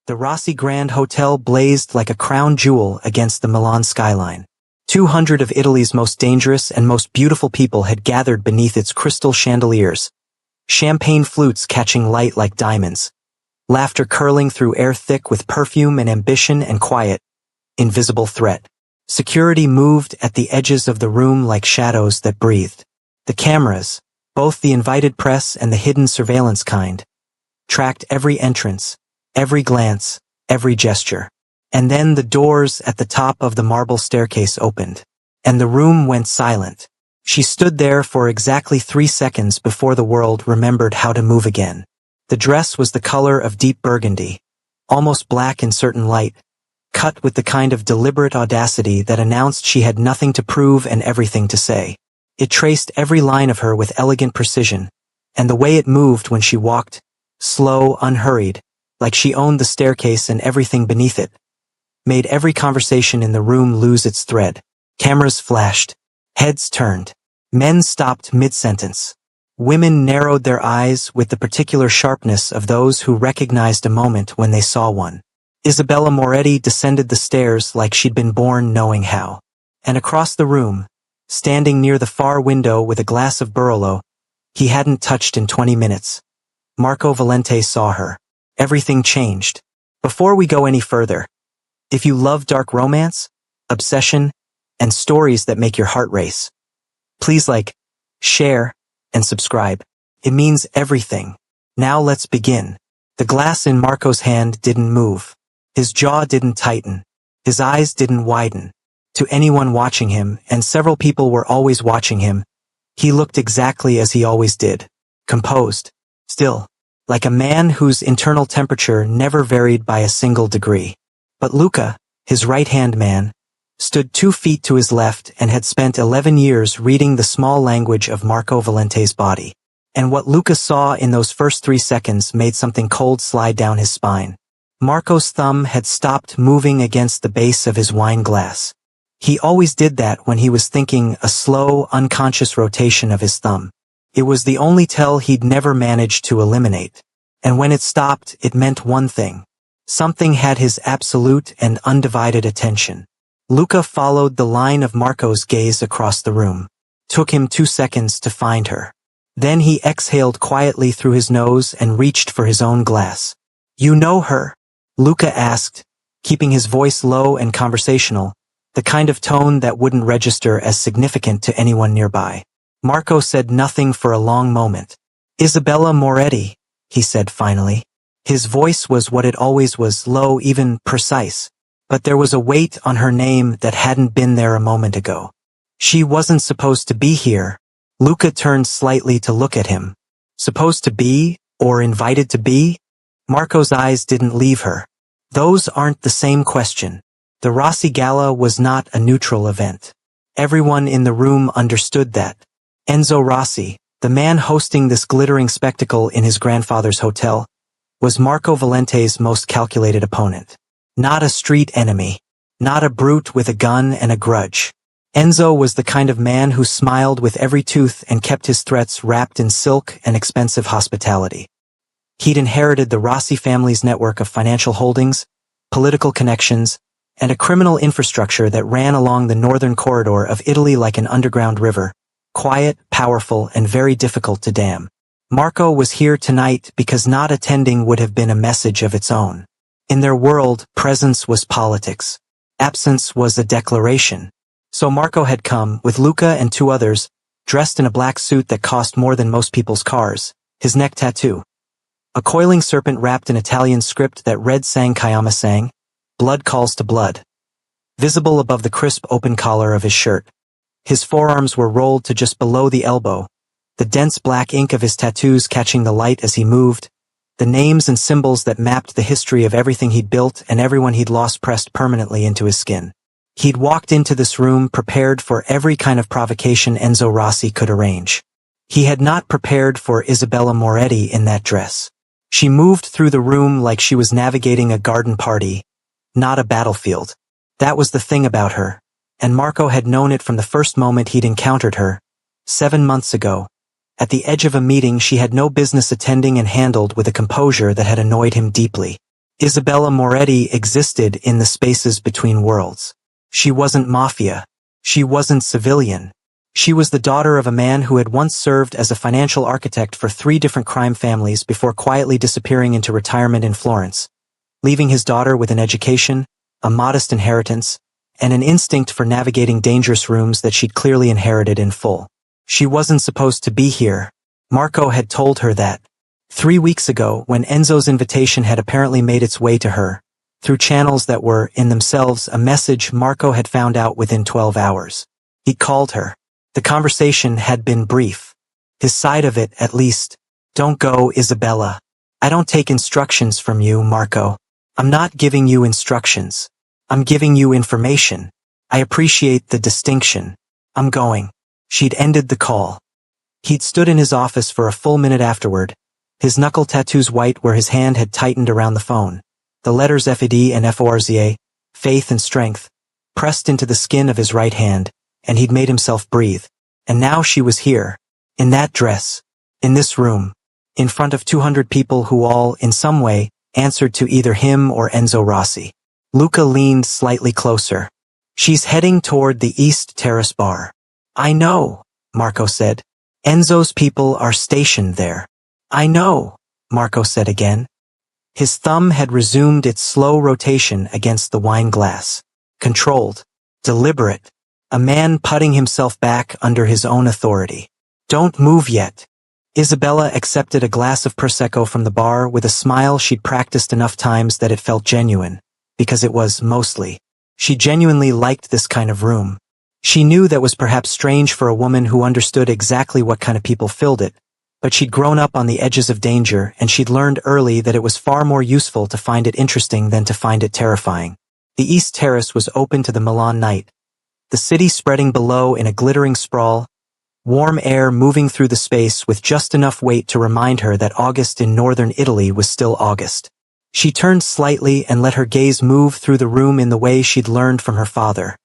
The Rossi Grand Hotel blazed like a crown jewel against the Milan skyline. 200 of Italy's most dangerous and most beautiful people had gathered beneath its crystal chandeliers, champagne flutes catching light like diamonds, laughter curling through air thick with perfume and ambition and quiet, invisible threat. Security moved at the edges of the room like shadows that breathed. The cameras, both the invited press and the hidden surveillance kind, tracked every entrance, every glance, every gesture. And then the doors at the top of the marble staircase opened, and the room went silent. She stood there for exactly 3 seconds before the world remembered how to move again. The dress was the color of deep burgundy, almost black in certain light, cut with the kind of deliberate audacity that announced she had nothing to prove and everything to say. It traced every line of her with elegant precision, and the way it moved when she walked, slow, unhurried, like she owned the staircase and everything beneath it, made every conversation in the room lose its thread. Cameras flashed. Heads turned. Men stopped mid-sentence. Women narrowed their eyes with the particular sharpness of those who recognized a moment when they saw one. Isabella Moretti descended the stairs like she'd been born knowing how. And across the room, standing near the far window with a glass of Barolo he hadn't touched in 20 minutes, Marco Valente saw her. Everything changed. Before we go any further, if you love dark romance, obsession, and stories that make your heart race, please like, share, and subscribe. It means everything. Now let's begin. The glass in Marco's hand didn't move. His jaw didn't tighten. His eyes didn't widen. To anyone watching him, and several people were always watching him, he looked exactly as he always did. Composed. Still. Like a man whose internal temperature never varied by a single degree. But Luca, his right-hand man, stood 2 feet to his left and had spent 11 years reading the small language of Marco Valente's body. And what Luca saw in those first 3 seconds made something cold slide down his spine. Marco's thumb had stopped moving against the base of his wine glass. He always did that when he was thinking, a slow, unconscious rotation of his thumb. It was the only tell he'd never managed to eliminate. And when it stopped, it meant one thing. Something had his absolute and undivided attention. Luca followed the line of Marco's gaze across the room. Took him 2 seconds to find her. Then he exhaled quietly through his nose and reached for his own glass. "You know her?" Luca asked, keeping his voice low and conversational, the kind of tone that wouldn't register as significant to anyone nearby. Marco said nothing for a long moment. "Isabella Moretti," he said finally. His voice was what it always was, low, even precise. But there was a weight on her name that hadn't been there a moment ago. She wasn't supposed to be here. Luca turned slightly to look at him. Supposed to be, or invited to be? Marco's eyes didn't leave her. Those aren't the same question. The Rossi Gala was not a neutral event. Everyone in the room understood that. Enzo Rossi, the man hosting this glittering spectacle in his grandfather's hotel, was Marco Valente's most calculated opponent. Not a street enemy. Not a brute with a gun and a grudge. Enzo was the kind of man who smiled with every tooth and kept his threats wrapped in silk and expensive hospitality. He'd inherited the Rossi family's network of financial holdings, political connections, and a criminal infrastructure that ran along the northern corridor of Italy like an underground river, quiet, powerful, and very difficult to dam. Marco was here tonight because not attending would have been a message of its own. In their world, presence was politics. Absence was a declaration. So Marco had come, with Luca and 2 others, dressed in a black suit that cost more than most people's cars, his neck tattoo. A coiling serpent wrapped in Italian script that read Sang Kayama Sang, blood calls to blood. Visible above the crisp open collar of his shirt. His forearms were rolled to just below the elbow, the dense black ink of his tattoos catching the light as he moved, the names and symbols that mapped the history of everything he'd built and everyone he'd lost pressed permanently into his skin. He'd walked into this room prepared for every kind of provocation Enzo Rossi could arrange. He had not prepared for Isabella Moretti in that dress. She moved through the room like she was navigating a garden party, not a battlefield. That was the thing about her, and Marco had known it from the first moment he'd encountered her, 7 months ago. At the edge of a meeting she had no business attending and handled with a composure that had annoyed him deeply. Isabella Moretti existed in the spaces between worlds. She wasn't mafia. She wasn't civilian. She was the daughter of a man who had once served as a financial architect for 3 different crime families before quietly disappearing into retirement in Florence, leaving his daughter with an education, a modest inheritance, and an instinct for navigating dangerous rooms that she'd clearly inherited in full. She wasn't supposed to be here. Marco had told her that. 3 weeks ago, when Enzo's invitation had apparently made its way to her, through channels that were, in themselves, a message Marco had found out within 12 hours. He called her. The conversation had been brief. His side of it, at least. Don't go, Isabella. I don't take instructions from you, Marco. I'm not giving you instructions. I'm giving you information. I appreciate the distinction. I'm going. She'd ended the call. He'd stood in his office for a full minute afterward, his knuckle tattoos white where his hand had tightened around the phone, the letters FED and FORZA, faith and strength, pressed into the skin of his right hand, and he'd made himself breathe. And now she was here, in that dress, in this room, in front of 200 people who all, in some way, answered to either him or Enzo Rossi. Luca leaned slightly closer. She's heading toward the East Terrace bar. I know, Marco said. Enzo's people are stationed there. I know, Marco said again. His thumb had resumed its slow rotation against the wine glass. Controlled. Deliberate. A man putting himself back under his own authority. Don't move yet. Isabella accepted a glass of Prosecco from the bar with a smile she'd practiced enough times that it felt genuine, because it was, mostly. She genuinely liked this kind of room. She knew that was perhaps strange for a woman who understood exactly what kind of people filled it, but she'd grown up on the edges of danger and she'd learned early that it was far more useful to find it interesting than to find it terrifying. The East Terrace was open to the Milan night, the city spreading below in a glittering sprawl, warm air moving through the space with just enough weight to remind her that August in northern Italy was still August. She turned slightly and let her gaze move through the room in the way she'd learned from her father.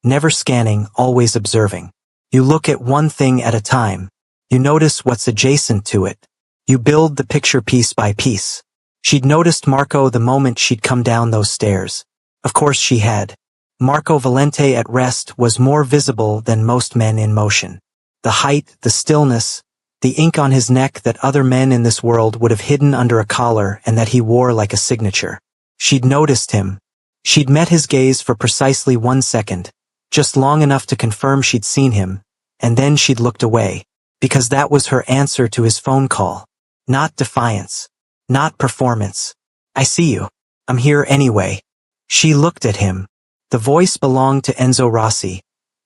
Never scanning, always observing. You look at one thing at a time. You notice what's adjacent to it. You build the picture piece by piece. She'd noticed Marco the moment she'd come down those stairs. Of course she had. Marco Valente at rest was more visible than most men in motion. The height, the stillness, the ink on his neck that other men in this world would have hidden under a collar and that he wore like a signature. She'd noticed him. She'd met his gaze for precisely 1 second, just long enough to confirm she'd seen him, and then she'd looked away, because that was her answer to his phone call. Not defiance. Not performance. I see you. I'm here anyway. She looked at him. The voice belonged to Enzo Rossi,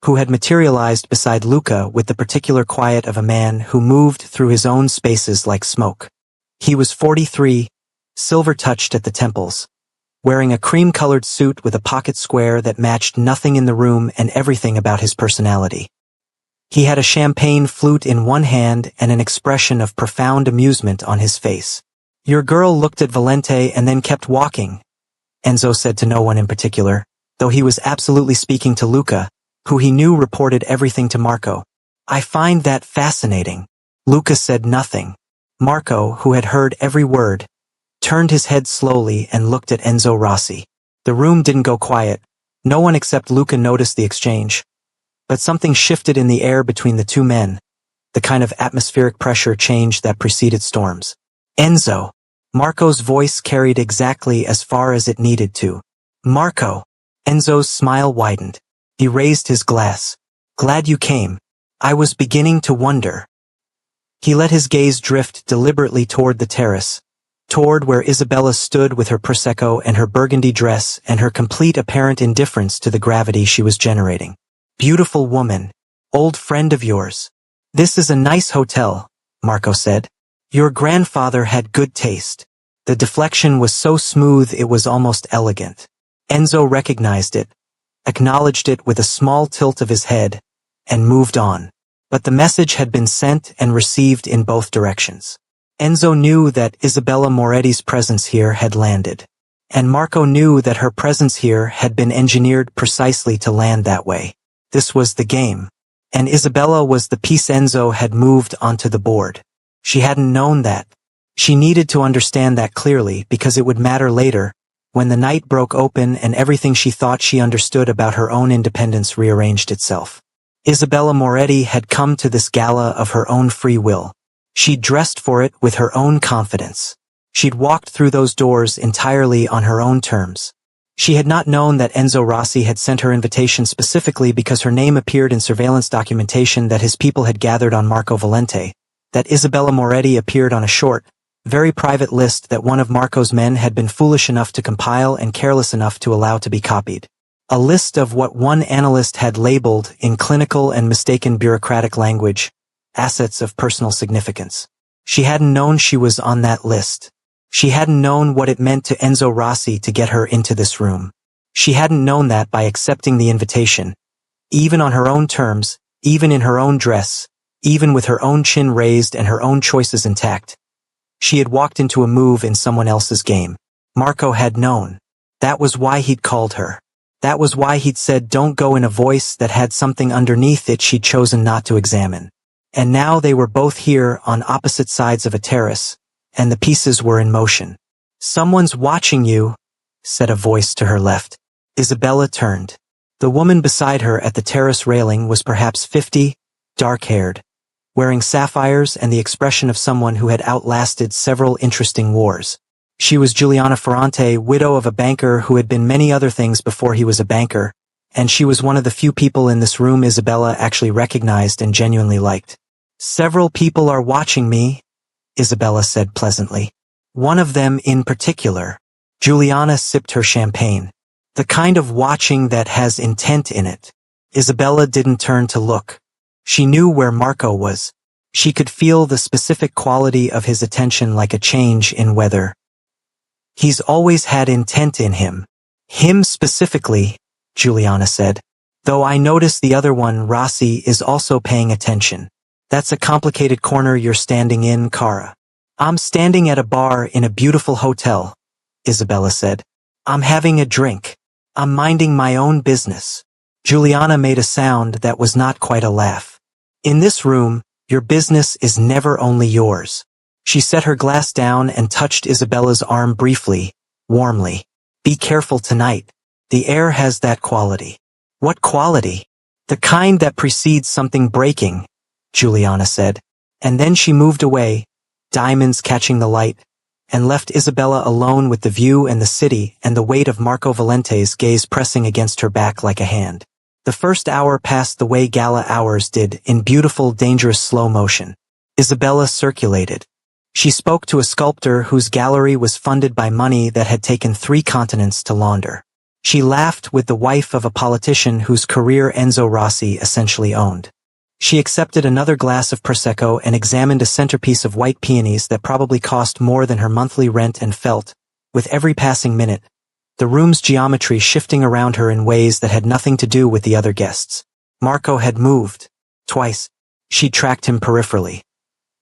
who had materialized beside Luca with the particular quiet of a man who moved through his own spaces like smoke. He was 43, silver-touched at the temples, wearing a cream-colored suit with a pocket square that matched nothing in the room and everything about his personality. He had a champagne flute in one hand and an expression of profound amusement on his face. Your girl looked at Valente and then kept walking, Enzo said to no one in particular, though he was absolutely speaking to Luca, who he knew reported everything to Marco. I find that fascinating. Luca said nothing. Marco, who had heard every word, turned his head slowly and looked at Enzo Rossi. The room didn't go quiet. No one except Luca noticed the exchange. But something shifted in the air between the two men, the kind of atmospheric pressure change that preceded storms. Enzo. Marco's voice carried exactly as far as it needed to. Marco. Enzo's smile widened. He raised his glass. Glad you came. I was beginning to wonder. He let his gaze drift deliberately toward the terrace, toward where Isabella stood with her Prosecco and her burgundy dress and her complete apparent indifference to the gravity she was generating. Beautiful woman. Old friend of yours. This is a nice hotel, Marco said. Your grandfather had good taste. The deflection was so smooth it was almost elegant. Enzo recognized it, acknowledged it with a small tilt of his head, and moved on. But the message had been sent and received in both directions. Enzo knew that Isabella Moretti's presence here had landed. And Marco knew that her presence here had been engineered precisely to land that way. This was the game. And Isabella was the piece Enzo had moved onto the board. She hadn't known that. She needed to understand that clearly because it would matter later, when the night broke open and everything she thought she understood about her own independence rearranged itself. Isabella Moretti had come to this gala of her own free will. She'd dressed for it with her own confidence. She'd walked through those doors entirely on her own terms. She had not known that Enzo Rossi had sent her invitation specifically because her name appeared in surveillance documentation that his people had gathered on Marco Valente, that Isabella Moretti appeared on a short, very private list that one of Marco's men had been foolish enough to compile and careless enough to allow to be copied. A list of what one analyst had labeled, in clinical and mistaken bureaucratic language, assets of personal significance. She hadn't known she was on that list. She hadn't known what it meant to Enzo Rossi to get her into this room. She hadn't known that by accepting the invitation, even on her own terms, even in her own dress, even with her own chin raised and her own choices intact. She had walked into a move in someone else's game. Marco had known. That was why he'd called her. That was why he'd said don't go in a voice that had something underneath it she'd chosen not to examine. And now they were both here on opposite sides of a terrace, and the pieces were in motion. "Someone's watching you," said a voice to her left. Isabella turned. The woman beside her at the terrace railing was perhaps 50, dark-haired, wearing sapphires and the expression of someone who had outlasted several interesting wars. She was Giuliana Ferrante, widow of a banker who had been many other things before he was a banker, and she was one of the few people in this room Isabella actually recognized and genuinely liked. "Several people are watching me," Isabella said pleasantly. "One of them in particular." Giuliana sipped her champagne. "The kind of watching that has intent in it." Isabella didn't turn to look. She knew where Marco was. She could feel the specific quality of his attention like a change in weather. "He's always had intent in him." "Him specifically," Giuliana said. "Though I notice the other one, Rossi, is also paying attention." "That's a complicated corner you're standing in, Cara." "I'm standing at a bar in a beautiful hotel," Isabella said. "I'm having a drink. I'm minding my own business." Giuliana made a sound that was not quite a laugh. "In this room, your business is never only yours." She set her glass down and touched Isabella's arm briefly, warmly. "Be careful tonight. The air has that quality." "What quality?" "The kind that precedes something breaking," Giuliana said. And then she moved away, diamonds catching the light, and left Isabella alone with the view and the city and the weight of Marco Valente's gaze pressing against her back like a hand. The first hour passed the way Gala hours did, in beautiful, dangerous slow motion. Isabella circulated. She spoke to a sculptor whose gallery was funded by money that had taken 3 continents to launder. She laughed with the wife of a politician whose career Enzo Rossi essentially owned. She accepted another glass of Prosecco and examined a centerpiece of white peonies that probably cost more than her monthly rent and felt, with every passing minute, the room's geometry shifting around her in ways that had nothing to do with the other guests. Marco had moved. Twice. She tracked him peripherally.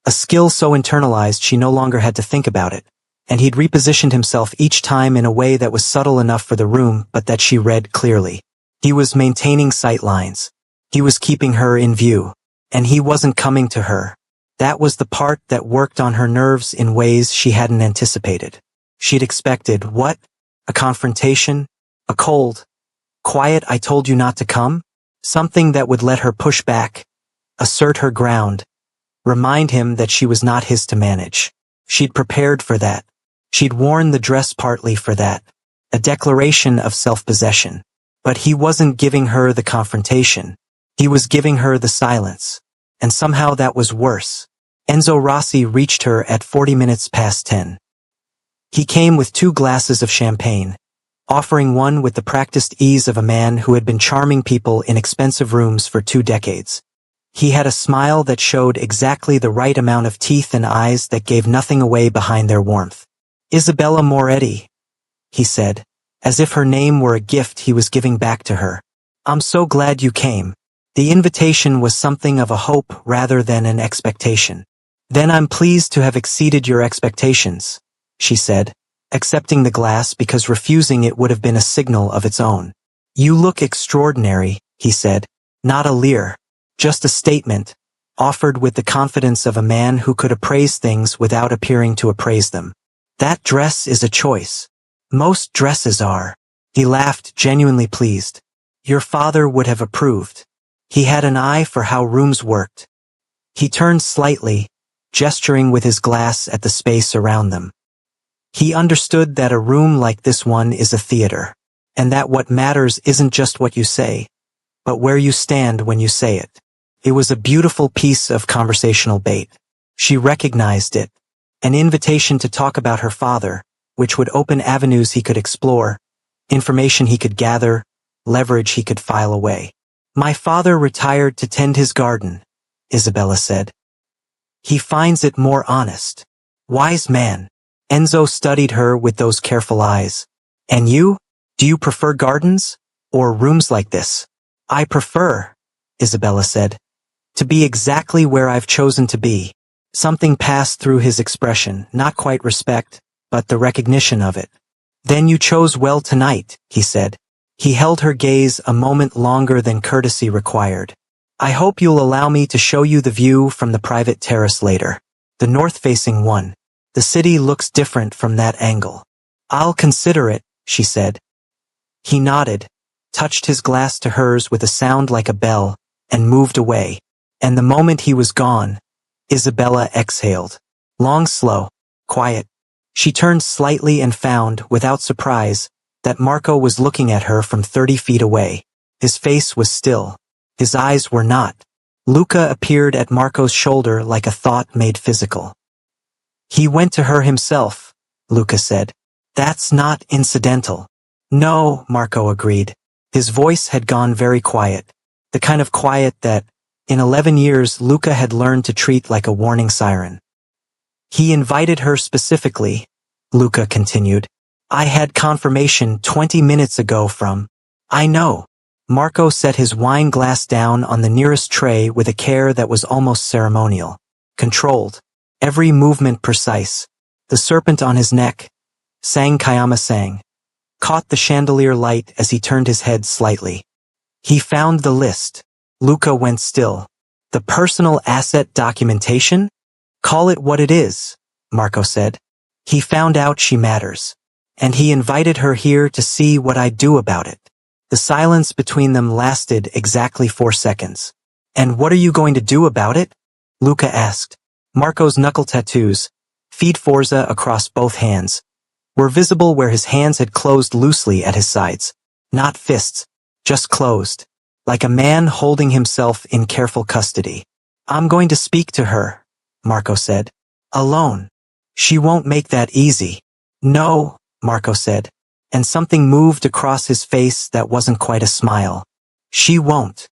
A skill so internalized she no longer had to think about it, and he'd repositioned himself each time in a way that was subtle enough for the room but that she read clearly. He was maintaining sight lines. He was keeping her in view, and he wasn't coming to her. That was the part that worked on her nerves in ways she hadn't anticipated. She'd expected, what? A confrontation? A cold, quiet "I told you not to come"? Something that would let her push back, assert her ground, remind him that she was not his to manage. She'd prepared for that. She'd worn the dress partly for that. A declaration of self-possession. But he wasn't giving her the confrontation. He was giving her the silence. And somehow that was worse. Enzo Rossi reached her at 40 minutes past 10. He came with 2 glasses of champagne, offering one with the practiced ease of a man who had been charming people in expensive rooms for 2 decades. He had a smile that showed exactly the right amount of teeth and eyes that gave nothing away behind their warmth. "Isabella Moretti," he said, as if her name were a gift he was giving back to her. "I'm so glad you came." The invitation was something of a hope rather than an expectation. "Then I'm pleased to have exceeded your expectations," she said, accepting the glass because refusing it would have been a signal of its own. "You look extraordinary," he said, not a leer, just a statement, offered with the confidence of a man who could appraise things without appearing to appraise them. That dress is a choice. Most dresses are. He laughed, genuinely pleased. Your father would have approved. He had an eye for how rooms worked. He turned slightly, gesturing with his glass at the space around them. He understood that a room like this one is a theater, and that what matters isn't just what you say, but where you stand when you say it. It was a beautiful piece of conversational bait. She recognized it, an invitation to talk about her father, which would open avenues he could explore, information he could gather, leverage he could file away. My father retired to tend his garden, Isabella said. He finds it more honest. Wise man. Enzo studied her with those careful eyes. And you? Do you prefer gardens? Or rooms like this? I prefer, Isabella said, to be exactly where I've chosen to be. Something passed through his expression, not quite respect, but the recognition of it. Then you chose well tonight, he said. He held her gaze a moment longer than courtesy required. I hope you'll allow me to show you the view from the private terrace later. The north-facing one. The city looks different from that angle. I'll consider it, she said. He nodded, touched his glass to hers with a sound like a bell, and moved away. And the moment he was gone, Isabella exhaled. Long, slow, quiet. She turned slightly and found, without surprise, that Marco was looking at her from 30 feet away. His face was still. His eyes were not. Luca appeared at Marco's shoulder like a thought made physical. He went to her himself, Luca said. That's not incidental. No, Marco agreed. His voice had gone very quiet. The kind of quiet that, in 11 years, Luca had learned to treat like a warning siren. He invited her specifically, Luca continued. I had confirmation 20 minutes ago from... I know. Marco set his wine glass down on the nearest tray with a care that was almost ceremonial. Controlled. Every movement precise. The serpent on his neck. Sang Kayama sang. Caught the chandelier light as he turned his head slightly. He found the list. Luca went still. The personal asset documentation? Call it what it is, Marco said. He found out she matters. And he invited her here to see what I'd do about it. The silence between them lasted exactly 4 seconds. And what are you going to do about it? Luca asked. Marco's knuckle tattoos, feet Forza across both hands, were visible where his hands had closed loosely at his sides. Not fists, just closed. Like a man holding himself in careful custody. I'm going to speak to her, Marco said. Alone. She won't make that easy. No, Marco said. And something moved across his face that wasn't quite a smile. She won't.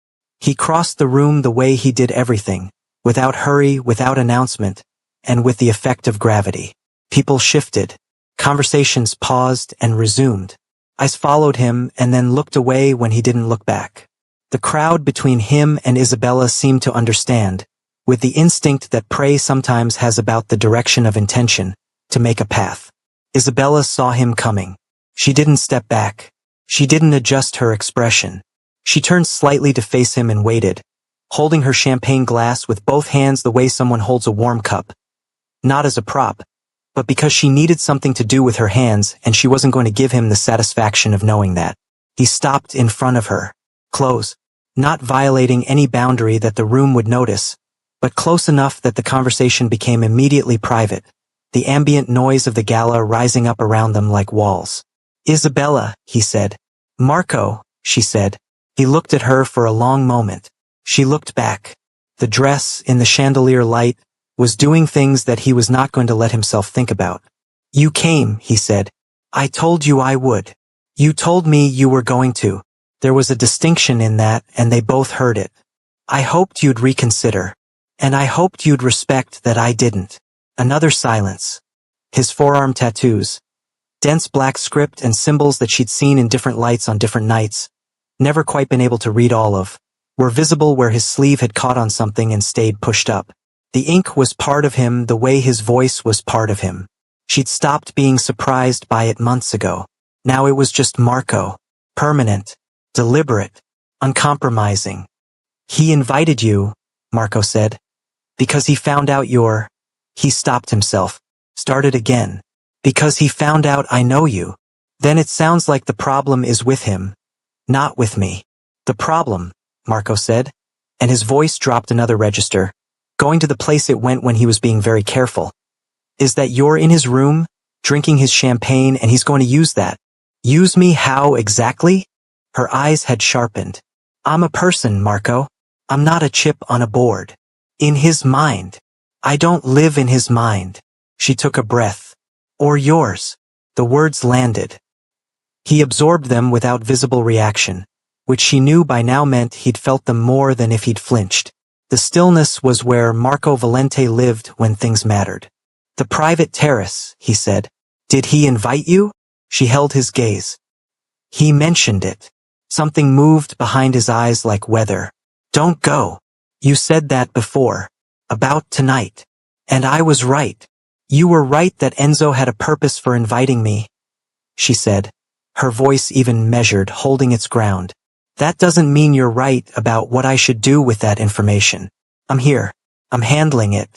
He crossed the room the way he did everything, without hurry, without announcement, and with the effect of gravity. People shifted. Conversations paused and resumed. Eyes followed him and then looked away when he didn't look back. The crowd between him and Isabella seemed to understand, with the instinct that prey sometimes has about the direction of intention, to make a path. Isabella saw him coming. She didn't step back. She didn't adjust her expression. She turned slightly to face him and waited, holding her champagne glass with both hands the way someone holds a warm cup. Not as a prop, but because she needed something to do with her hands and she wasn't going to give him the satisfaction of knowing that. He stopped in front of her. Close. Not violating any boundary that the room would notice, but close enough that the conversation became immediately private, the ambient noise of the gala rising up around them like walls. Isabella, he said. Marco, she said. He looked at her for a long moment. She looked back. The dress, in the chandelier light, was doing things that he was not going to let himself think about. You came, he said. I told you I would. You told me you were going to. There was a distinction in that, and they both heard it. I hoped you'd reconsider. And I hoped you'd respect that I didn't. Another silence. His forearm tattoos. Dense black script and symbols that she'd seen in different lights on different nights, never quite been able to read all of, were visible where his sleeve had caught on something and stayed pushed up. The ink was part of him the way his voice was part of him. She'd stopped being surprised by it months ago. Now it was just Marco. Permanent. Deliberate. Uncompromising. He invited you, Marco said. Because he found out you're... He stopped himself. Started again. Because he found out I know you. Then it sounds like the problem is with him, not with me. The problem, Marco said, and his voice dropped another register, going to the place it went when he was being very careful, is that you're in his room, drinking his champagne, and he's going to use that. Use me how exactly? Her eyes had sharpened. I'm a person, Marco. I'm not a chip on a board. In his mind. I don't live in his mind. She took a breath. Or yours. The words landed. He absorbed them without visible reaction, which she knew by now meant he'd felt them more than if he'd flinched. The stillness was where Marco Valente lived when things mattered. The private terrace, he said. Did he invite you? She held his gaze. He mentioned it. Something moved behind his eyes like weather. Don't go. You said that before. About tonight. And I was right. You were right that Enzo had a purpose for inviting me, she said, her voice even measured, holding its ground. That doesn't mean you're right about what I should do with that information. I'm here. I'm handling it.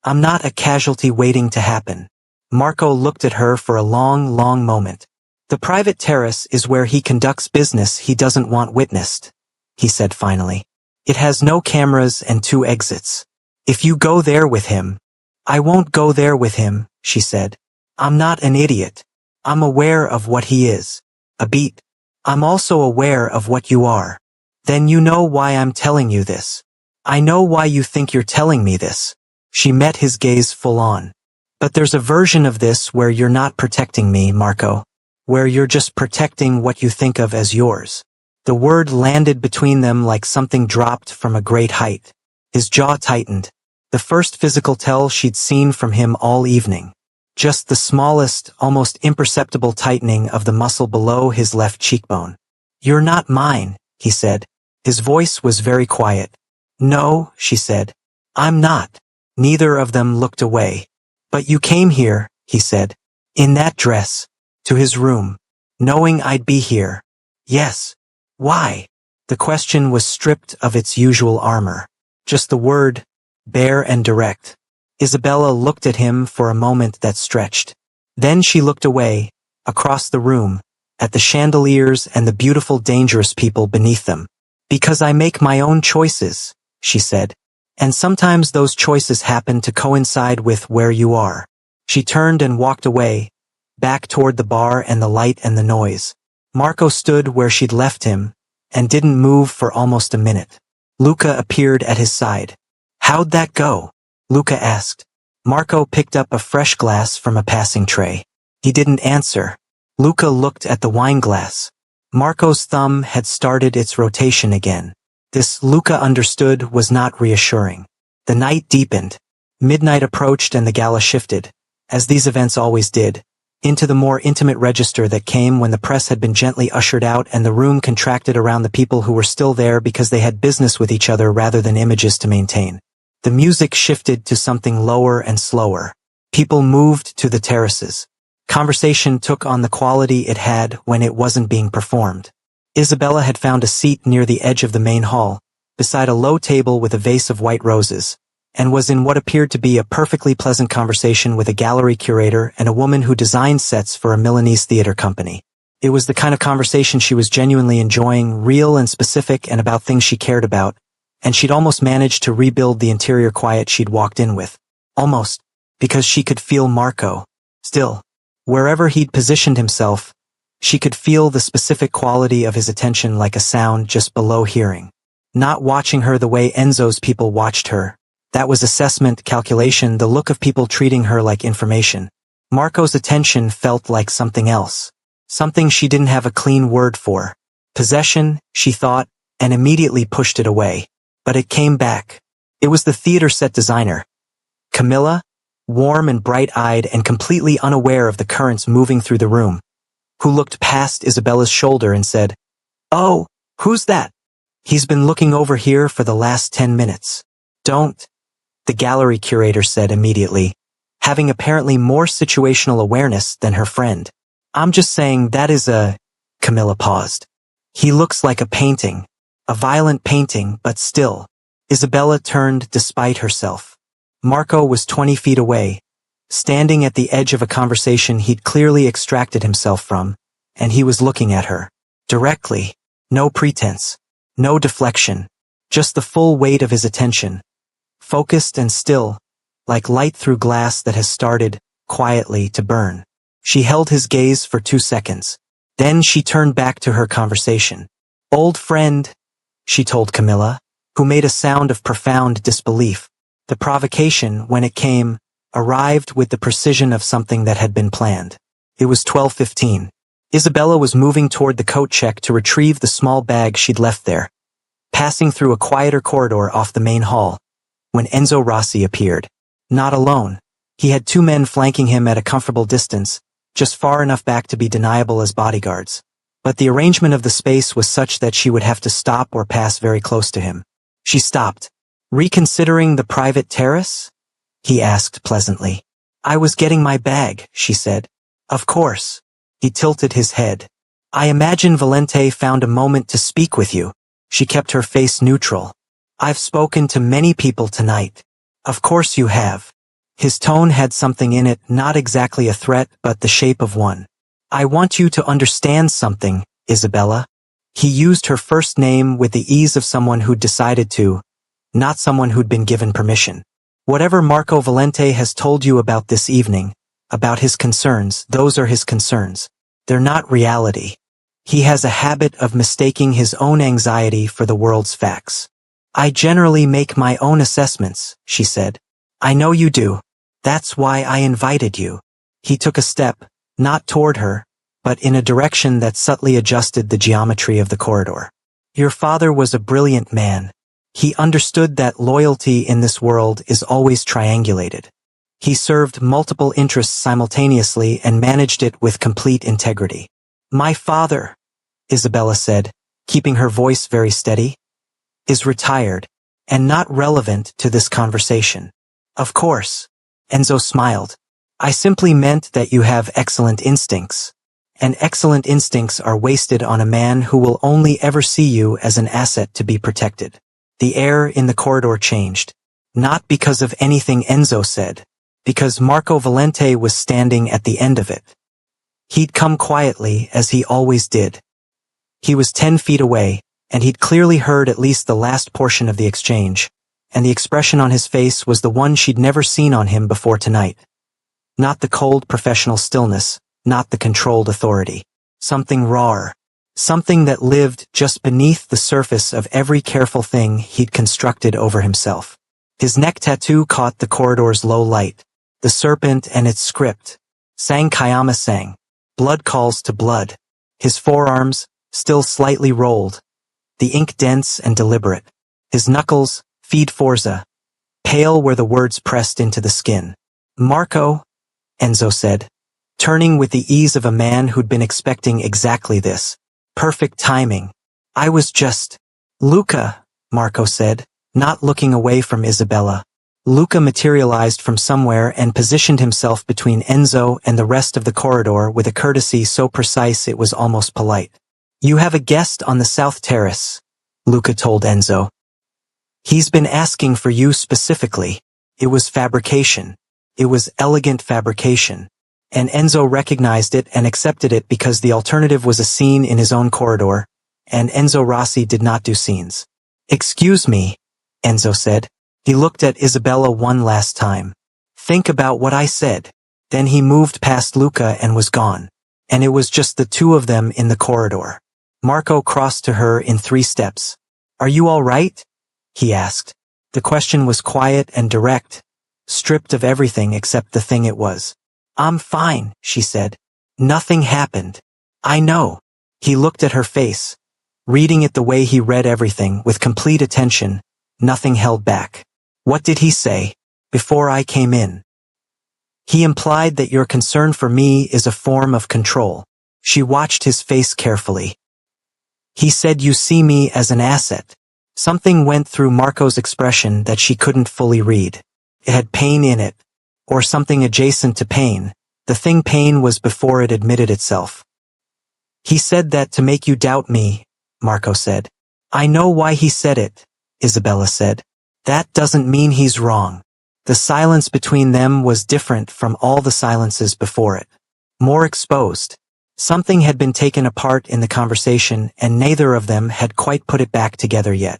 I'm not a casualty waiting to happen. Marco looked at her for a long, long moment. The private terrace is where he conducts business he doesn't want witnessed, he said finally. It has no cameras and 2 exits. If you go there with him... I won't go there with him, she said. I'm not an idiot. I'm aware of what he is. A beat. I'm also aware of what you are. Then you know why I'm telling you this. I know why you think you're telling me this. She met his gaze full on. But there's a version of this where you're not protecting me, Marco. Where you're just protecting what you think of as yours. The word landed between them like something dropped from a great height. His jaw tightened. The first physical tell she'd seen from him all evening. Just the smallest, almost imperceptible tightening of the muscle below his left cheekbone. You're not mine, he said. His voice was very quiet. No, she said. I'm not. Neither of them looked away. But you came here, he said. In that dress. To his room. Knowing I'd be here. Yes. Why? The question was stripped of its usual armor. Just the word, bare and direct. Isabella looked at him for a moment that stretched. Then she looked away, across the room, at the chandeliers and the beautiful dangerous people beneath them. Because I make my own choices, she said. And sometimes those choices happen to coincide with where you are. She turned and walked away, back toward the bar and the light and the noise. Marco stood where she'd left him, and didn't move for almost a minute. Luca appeared at his side. How'd that go? Luca asked. Marco picked up a fresh glass from a passing tray. He didn't answer. Luca looked at the wine glass. Marco's thumb had started its rotation again. This, Luca understood, was not reassuring. The night deepened. Midnight approached and the gala shifted, as these events always did, into the more intimate register that came when the press had been gently ushered out and the room contracted around the people who were still there because they had business with each other rather than images to maintain. The music shifted to something lower and slower. People moved to the terraces. Conversation took on the quality it had when it wasn't being performed. Isabella had found a seat near the edge of the main hall, beside a low table with a vase of white roses, and was in what appeared to be a perfectly pleasant conversation with a gallery curator and a woman who designed sets for a Milanese theater company. It was the kind of conversation she was genuinely enjoying, real and specific and about things she cared about, and she'd almost managed to rebuild the interior quiet she'd walked in with. Almost, because she could feel Marco. Still, wherever he'd positioned himself, she could feel the specific quality of his attention like a sound just below hearing. Not watching her the way Enzo's people watched her. That was assessment, calculation, the look of people treating her like information. Marco's attention felt like something else. Something she didn't have a clean word for. Possession, she thought, and immediately pushed it away. But it came back. It was the theater set designer. Camilla, warm and bright-eyed and completely unaware of the currents moving through the room, who looked past Isabella's shoulder and said, "Oh, who's that? He's been looking over here for the last 10 minutes. Don't," the gallery curator said immediately, having apparently more situational awareness than her friend. "I'm just saying that is a..." Camilla paused. "He looks like a painting. A violent painting, but still." Isabella turned despite herself. Marco was 20 feet away, standing at the edge of a conversation he'd clearly extracted himself from, and he was looking at her. Directly. No pretense. No deflection. Just the full weight of his attention. Focused and still, like light through glass that has started, quietly, to burn. She held his gaze for 2 seconds. Then she turned back to her conversation. "Old friend," she told Camilla, who made a sound of profound disbelief. The provocation, when it came, arrived with the precision of something that had been planned. It was 12:15. Isabella was moving toward the coat check to retrieve the small bag she'd left there, passing through a quieter corridor off the main hall, when Enzo Rossi appeared. Not alone. He had 2 men flanking him at a comfortable distance, just far enough back to be deniable as bodyguards. But the arrangement of the space was such that she would have to stop or pass very close to him. She stopped. "Reconsidering the private terrace?" he asked pleasantly. "I was getting my bag," she said. "Of course." He tilted his head. "I imagine Valente found a moment to speak with you." She kept her face neutral. "I've spoken to many people tonight." "Of course you have." His tone had something in it, not exactly a threat, but the shape of one. "I want you to understand something, Isabella." He used her first name with the ease of someone who'd decided to, not someone who'd been given permission. "Whatever Marco Valente has told you about this evening, about his concerns, those are his concerns. They're not reality. He has a habit of mistaking his own anxiety for the world's facts." "I generally make my own assessments," she said. "I know you do. That's why I invited you." He took a step, not toward her, but in a direction that subtly adjusted the geometry of the corridor. "Your father was a brilliant man. He understood that loyalty in this world is always triangulated. He served multiple interests simultaneously and managed it with complete integrity." "My father," Isabella said, keeping her voice very steady, "is retired, and not relevant to this conversation." "Of course." Enzo smiled. "I simply meant that you have excellent instincts. And excellent instincts are wasted on a man who will only ever see you as an asset to be protected." The air in the corridor changed. Not because of anything Enzo said, because Marco Valente was standing at the end of it. He'd come quietly, as he always did. He was 10 feet away, and he'd clearly heard at least the last portion of the exchange, and the expression on his face was the one she'd never seen on him before tonight. Not the cold professional stillness, not the controlled authority. Something rawer. Something that lived just beneath the surface of every careful thing he'd constructed over himself. His neck tattoo caught the corridor's low light. The serpent and its script. Sang Kayama sang. Blood calls to blood. His forearms, still slightly rolled. The ink dense and deliberate. His knuckles, feed Forza. Pale where the words pressed into the skin. "Marco," Enzo said, turning with the ease of a man who'd been expecting exactly this. Perfect timing. "I was just..." "Luca," Marco said, not looking away from Isabella. Luca materialized from somewhere and positioned himself between Enzo and the rest of the corridor with a courtesy so precise it was almost polite. "You have a guest on the South Terrace," Luca told Enzo. "He's been asking for you specifically." It was fabrication. It was elegant fabrication. And Enzo recognized it and accepted it because the alternative was a scene in his own corridor, and Enzo Rossi did not do scenes. "Excuse me," Enzo said. He looked at Isabella one last time. "Think about what I said." Then he moved past Luca and was gone. And it was just the 2 of them in the corridor. Marco crossed to her in 3 steps. "Are you all right?" he asked. The question was quiet and direct, stripped of everything except the thing it was. "I'm fine," she said. "Nothing happened." "I know." He looked at her face, reading it the way he read everything, with complete attention, nothing held back. "What did he say?" "Before I came in. He implied that your concern for me is a form of control." She watched his face carefully. "He said you see me as an asset." Something went through Marco's expression that she couldn't fully read. It had pain in it. Or something adjacent to pain. The thing pain was before it admitted itself. "He said that to make you doubt me," Marco said. "I know why he said it," Isabella said. "That doesn't mean he's wrong." The silence between them was different from all the silences before it. More exposed. Something had been taken apart in the conversation, and neither of them had quite put it back together yet.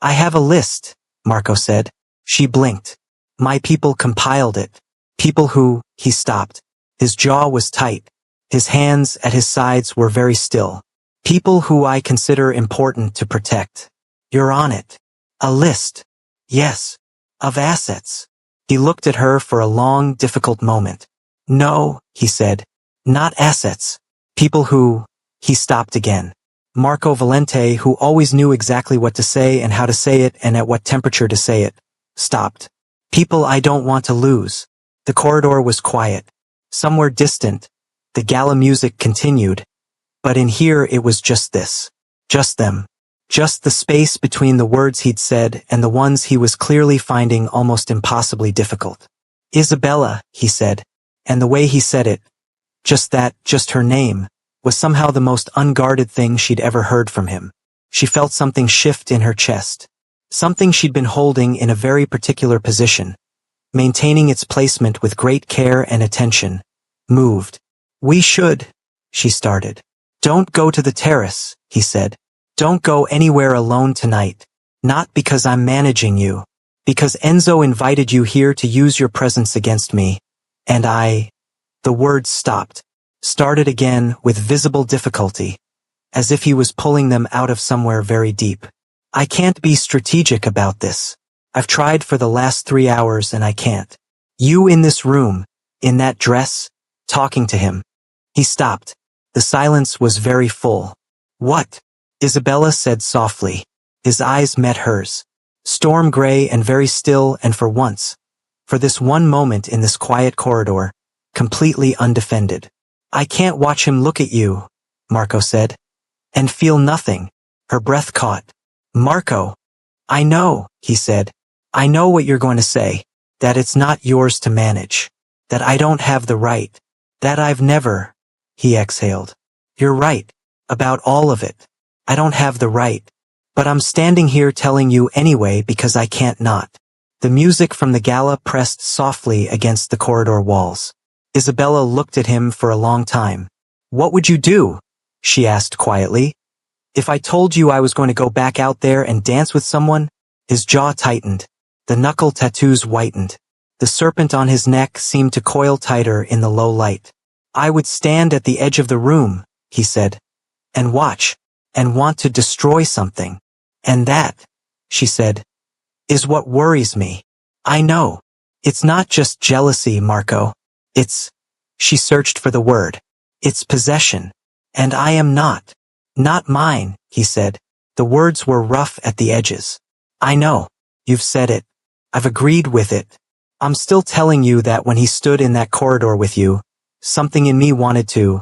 I have a list, Marco said. She blinked. My people compiled it. People who, he stopped. His jaw was tight. His hands at his sides were very still. People who I consider important to protect. You're on it. A list. Yes. Of assets. He looked at her for a long, difficult moment. No, he said. Not assets. People who... He stopped again. Marco Valente, who always knew exactly what to say and how to say it and at what temperature to say it, stopped. People I don't want to lose. The corridor was quiet. Somewhere distant, the Gala music continued, but in here it was just this. Just them. Just the space between the words he'd said and the ones he was clearly finding almost impossibly difficult. Isabella, he said, and the way he said it, just that, just her name, was somehow the most unguarded thing she'd ever heard from him. She felt something shift in her chest. Something she'd been holding in a very particular position, maintaining its placement with great care and attention, moved. We should, she started. Don't go to the terrace, he said. Don't go anywhere alone tonight. Not because I'm managing you. Because Enzo invited you here to use your presence against me. And The words stopped. Started again with visible difficulty. As if he was pulling them out of somewhere very deep. I can't be strategic about this. I've tried for the last 3 hours and I can't. You in this room, in that dress, talking to him. He stopped. The silence was very full. What? Isabella said softly. His eyes met hers. Storm gray and very still, and for once, for this one moment in this quiet corridor, completely undefended. I can't watch him look at you, Marco said. And feel nothing. Her breath caught. Marco. I know, he said. I know what you're going to say. That it's not yours to manage. That I don't have the right. That I've never. He exhaled. You're right. About all of it. I don't have the right. But I'm standing here telling you anyway because I can't not. The music from the Gala pressed softly against the corridor walls. Isabella looked at him for a long time. What would you do? She asked quietly. If I told you I was going to go back out there and dance with someone? His jaw tightened. The knuckle tattoos whitened. The serpent on his neck seemed to coil tighter in the low light. I would stand at the edge of the room, he said. And watch. And want to destroy something. And that, she said, is what worries me. I know. It's not just jealousy, Marco. She searched for the word. It's possession. And I am not. Not mine, he said. The words were rough at the edges. I know. You've said it. I've agreed with it. I'm still telling you that when he stood in that corridor with you, something in me wanted to.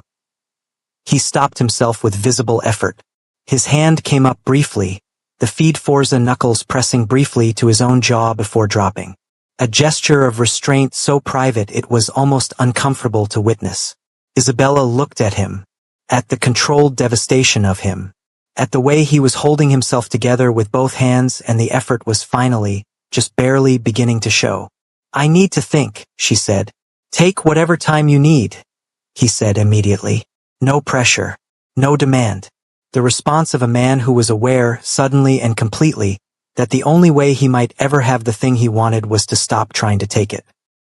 He stopped himself with visible effort. His hand came up briefly, the feed Forza knuckles pressing briefly to his own jaw before dropping. A gesture of restraint so private it was almost uncomfortable to witness. Isabella looked at him, at the controlled devastation of him, at the way he was holding himself together with both hands, and the effort was finally, just barely beginning to show. I need to think, she said. Take whatever time you need, he said immediately. No pressure. No demand. The response of a man who was aware, suddenly and completely, that the only way he might ever have the thing he wanted was to stop trying to take it.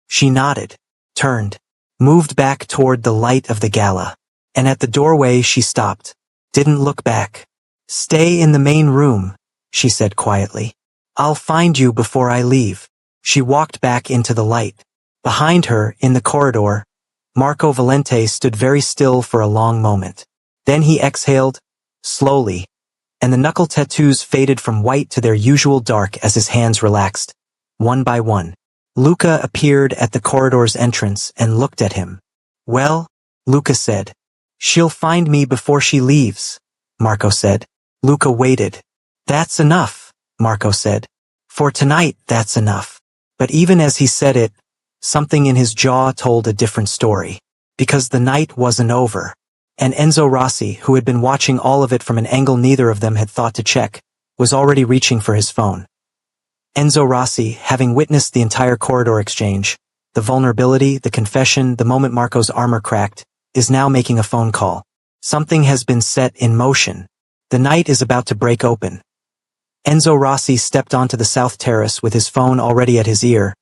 She nodded, turned, moved back toward the light of the Gala, and at the doorway she stopped, didn't look back. Stay in the main room, she said quietly. I'll find you before I leave. She walked back into the light. Behind her, in the corridor, Marco Valente stood very still for a long moment. Then he exhaled, slowly, and the knuckle tattoos faded from white to their usual dark as his hands relaxed, one by one. Luca appeared at the corridor's entrance and looked at him. Well, Luca said. She'll find me before she leaves, Marco said. Luca waited. That's enough, Marco said. For tonight, that's enough. But even as he said it, something in his jaw told a different story. Because the night wasn't over. And Enzo Rossi, who had been watching all of it from an angle neither of them had thought to check, was already reaching for his phone. Enzo Rossi, having witnessed the entire corridor exchange, the vulnerability, the confession, the moment Marco's armor cracked, is now making a phone call. Something has been set in motion. The night is about to break open. Enzo Rossi stepped onto the south terrace with his phone already at his ear,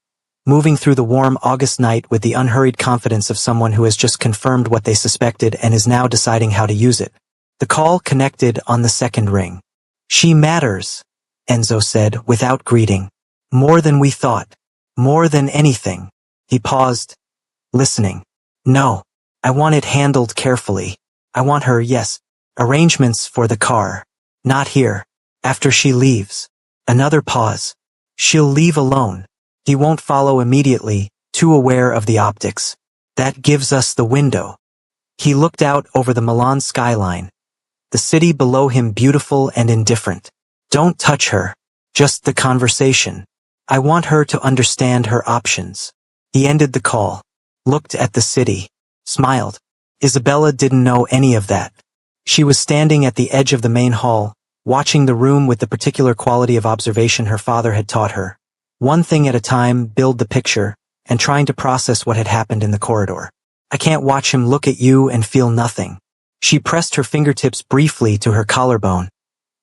moving through the warm August night with the unhurried confidence of someone who has just confirmed what they suspected and is now deciding how to use it. The call connected on the second ring. "She matters," Enzo said without greeting. "More than we thought. More than anything." He paused, listening. "No. I want it handled carefully. I want her, yes. Arrangements for the car. Not here. After she leaves." Another pause. "She'll leave alone. He won't follow immediately, too aware of the optics. That gives us the window." He looked out over the Milan skyline. The city below him beautiful and indifferent. "Don't touch her. Just the conversation. I want her to understand her options." He ended the call, looked at the city, smiled. Isabella didn't know any of that. She was standing at the edge of the main hall, watching the room with the particular quality of observation her father had taught her. One thing at a time, build the picture, and trying to process what had happened in the corridor. "I can't watch him look at you and feel nothing." She pressed her fingertips briefly to her collarbone.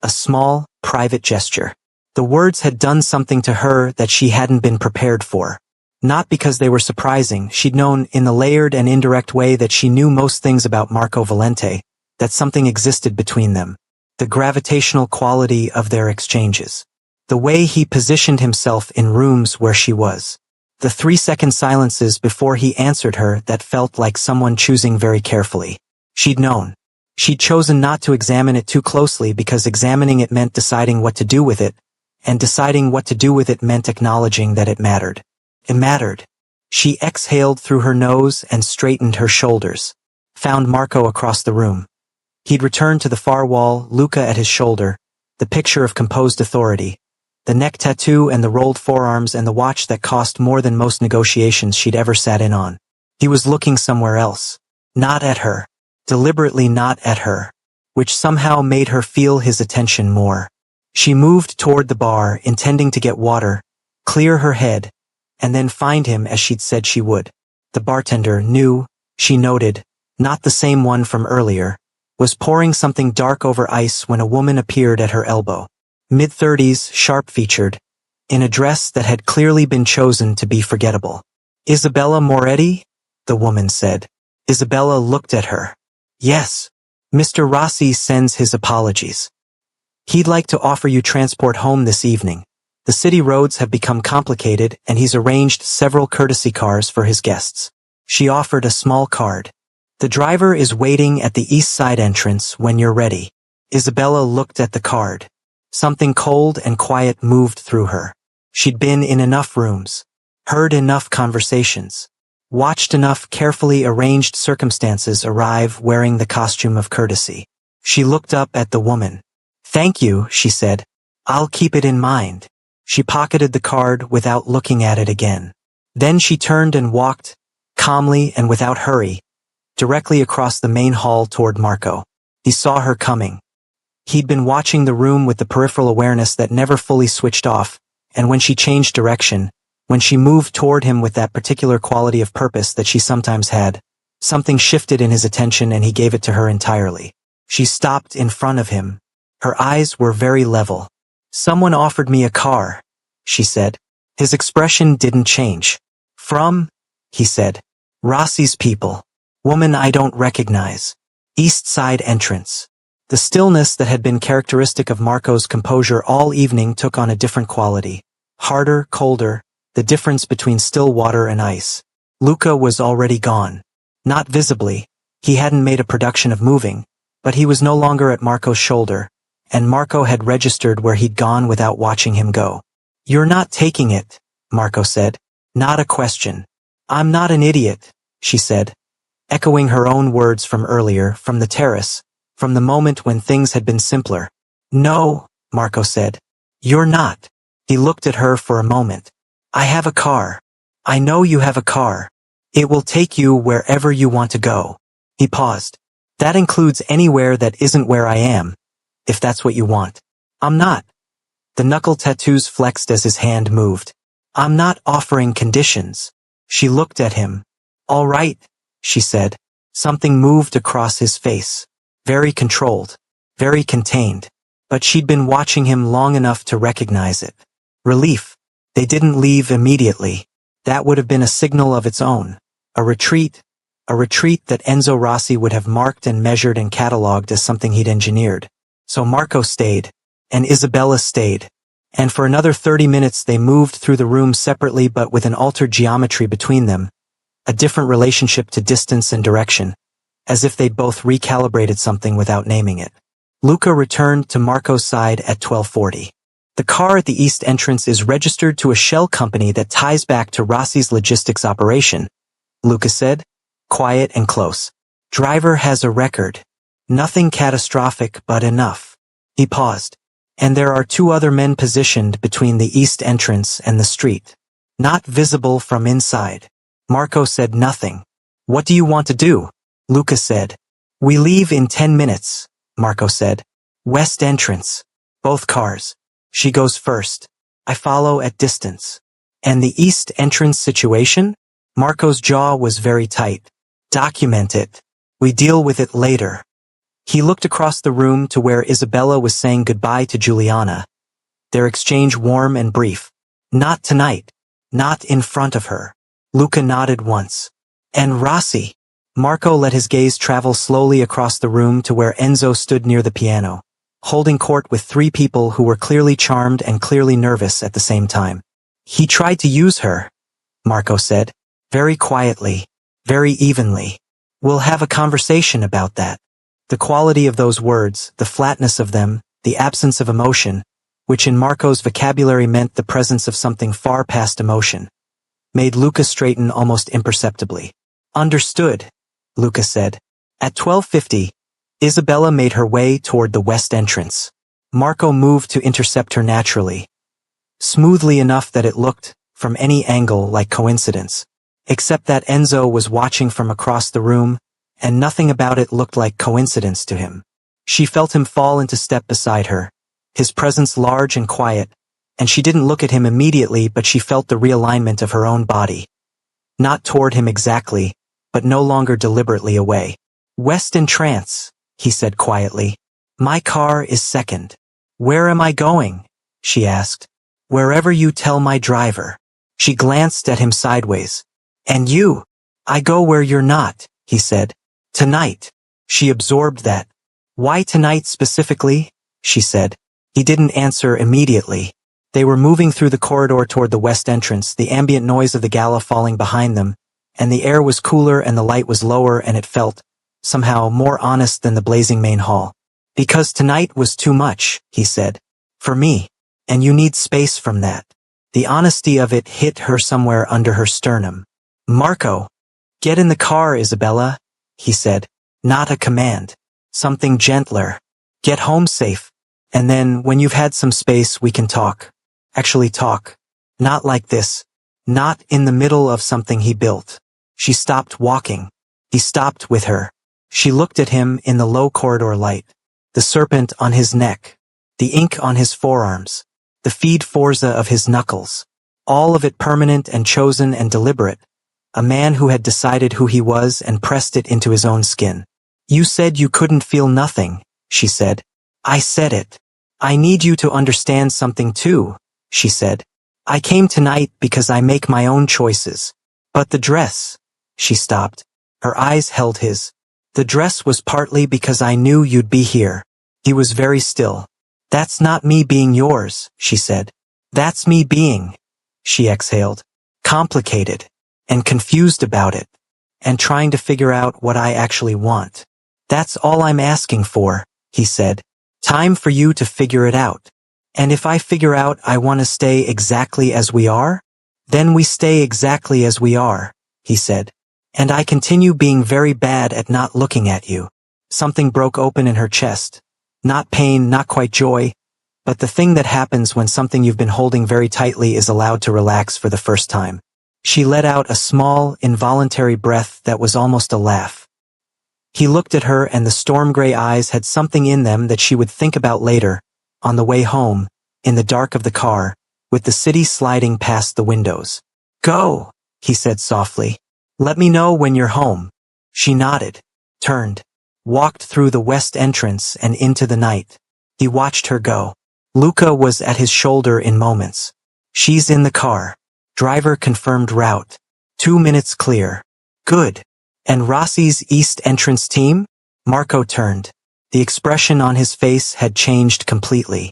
A small, private gesture. The words had done something to her that she hadn't been prepared for. Not because they were surprising, she'd known in the layered and indirect way that she knew most things about Marco Valente, that something existed between them. The gravitational quality of their exchanges. The way he positioned himself in rooms where she was. The 3-second silences before he answered her that felt like someone choosing very carefully. She'd known. She'd chosen not to examine it too closely because examining it meant deciding what to do with it, and deciding what to do with it meant acknowledging that it mattered. It mattered. She exhaled through her nose and straightened her shoulders. Found Marco across the room. He'd returned to the far wall, Luca at his shoulder, the picture of composed authority, the neck tattoo and the rolled forearms and the watch that cost more than most negotiations she'd ever sat in on. He was looking somewhere else. Not at her. Deliberately not at her. Which somehow made her feel his attention more. She moved toward the bar, intending to get water, clear her head, and then find him as she'd said she would. The bartender, new, she noted, not the same one from earlier, was pouring something dark over ice when a woman appeared at her elbow. Mid-30s, sharp-featured, in a dress that had clearly been chosen to be forgettable. "Isabella Moretti?" the woman said. Isabella looked at her. "Yes. Mr. Rossi sends his apologies. He'd like to offer you transport home this evening. The city roads have become complicated and he's arranged several courtesy cars for his guests." She offered a small card. "The driver is waiting at the east side entrance when you're ready." Isabella looked at the card. Something cold and quiet moved through her. She'd been in enough rooms, heard enough conversations, watched enough carefully arranged circumstances arrive wearing the costume of courtesy. She looked up at the woman. "Thank you," she said. "I'll keep it in mind." She pocketed the card without looking at it again. Then she turned and walked, calmly and without hurry, directly across the main hall toward Marco. He saw her coming. He'd been watching the room with the peripheral awareness that never fully switched off, and when she changed direction, when she moved toward him with that particular quality of purpose that she sometimes had, something shifted in his attention and he gave it to her entirely. She stopped in front of him. Her eyes were very level. "Someone offered me a car," she said. His expression didn't change. "From?" he said. "Rossi's people. Woman I don't recognize. East side entrance." The stillness that had been characteristic of Marco's composure all evening took on a different quality. Harder, colder, the difference between still water and ice. Luca was already gone. Not visibly. He hadn't made a production of moving, but he was no longer at Marco's shoulder, and Marco had registered where he'd gone without watching him go. "You're not taking it," Marco said. "Not a question." "I'm not an idiot," she said, echoing her own words from earlier, from the terrace, from the moment when things had been simpler. "No," Marco said. "You're not." He looked at her for a moment. "I have a car. I know you have a car. It will take you wherever you want to go." He paused. "That includes anywhere that isn't where I am, if that's what you want." "I'm not." The knuckle tattoos flexed as his hand moved. I'm not offering conditions. She looked at him. All right, she said. Something moved across his face. Very controlled. Very contained. But she'd been watching him long enough to recognize it. Relief. They didn't leave immediately. That would have been a signal of its own. A retreat that Enzo Rossi would have marked and measured and catalogued as something he'd engineered. So Marco stayed. And Isabella stayed. And for another 30 minutes they moved through the room separately but with an altered geometry between them. A different relationship to distance and direction. As if they'd both recalibrated something without naming it. Luca returned to Marco's side at 12:40. The car at the east entrance is registered to a shell company that ties back to Rossi's logistics operation, Luca said. Quiet and close. Driver has a record. Nothing catastrophic but enough. He paused. And there are 2 other men positioned between the east entrance and the street. Not visible from inside. Marco said nothing. What do you want to do? Luca said. We leave in 10 minutes, Marco said. West entrance. Both cars. She goes first. I follow at distance. And the east entrance situation? Marco's jaw was very tight. Document it. We deal with it later. He looked across the room to where Isabella was saying goodbye to Juliana. Their exchange warm and brief. Not tonight. Not in front of her. Luca nodded once. And Rossi. Marco let his gaze travel slowly across the room to where Enzo stood near the piano, holding court with 3 people who were clearly charmed and clearly nervous at the same time. He tried to use her, Marco said. Very quietly. Very evenly. We'll have a conversation about that. The quality of those words, the flatness of them, the absence of emotion, which in Marco's vocabulary meant the presence of something far past emotion, made Luca straighten almost imperceptibly. Understood, Luca said. At 12:50, Isabella made her way toward the west entrance. Marco moved to intercept her naturally. Smoothly enough that it looked, from any angle, like coincidence. Except that Enzo was watching from across the room, and nothing about it looked like coincidence to him. She felt him fall into step beside her, his presence large and quiet, and she didn't look at him immediately but she felt the realignment of her own body. Not toward him exactly, but no longer deliberately away. West in trance, he said quietly. My car is second. Where am I going? She asked. Wherever you tell my driver. She glanced at him sideways. And you? I go where you're not, he said. Tonight. She absorbed that. Why tonight specifically? She said. He didn't answer immediately. They were moving through the corridor toward the west entrance, the ambient noise of the Gala falling behind them, and the air was cooler and the light was lower and it felt, somehow, more honest than the blazing main hall. Because tonight was too much, he said. For me. And you need space from that. The honesty of it hit her somewhere under her sternum. Marco. Get in the car, Isabella, he said. Not a command. Something gentler. Get home safe. And then, when you've had some space, we can talk. Actually talk. Not like this. Not in the middle of something he built. She stopped walking. He stopped with her. She looked at him in the low corridor light. The serpent on his neck. The ink on his forearms. The feed forza of his knuckles. All of it permanent and chosen and deliberate. A man who had decided who he was and pressed it into his own skin. You said you couldn't feel nothing, she said. I said it. I need you to understand something too, she said. I came tonight because I make my own choices. But the dress. She stopped. Her eyes held his. The dress was partly because I knew you'd be here. He was very still. That's not me being yours, she said. That's me being, she exhaled, complicated, and confused about it, and trying to figure out what I actually want. That's all I'm asking for, he said. Time for you to figure it out. And if I figure out I want to stay exactly as we are, then we stay exactly as we are, he said. And I continue being very bad at not looking at you. Something broke open in her chest. Not pain, not quite joy, but the thing that happens when something you've been holding very tightly is allowed to relax for the first time. She let out a small, involuntary breath that was almost a laugh. He looked at her and the storm-gray eyes had something in them that she would think about later, on the way home, in the dark of the car, with the city sliding past the windows. "Go," he said softly. "Let me know when you're home." She nodded, turned, walked through the west entrance and into the night. He watched her go. Luca was at his shoulder in moments. "She's in the car." Driver confirmed route. 2 minutes clear. "Good. And Rossi's east entrance team?" Marco turned. The expression on his face had changed completely.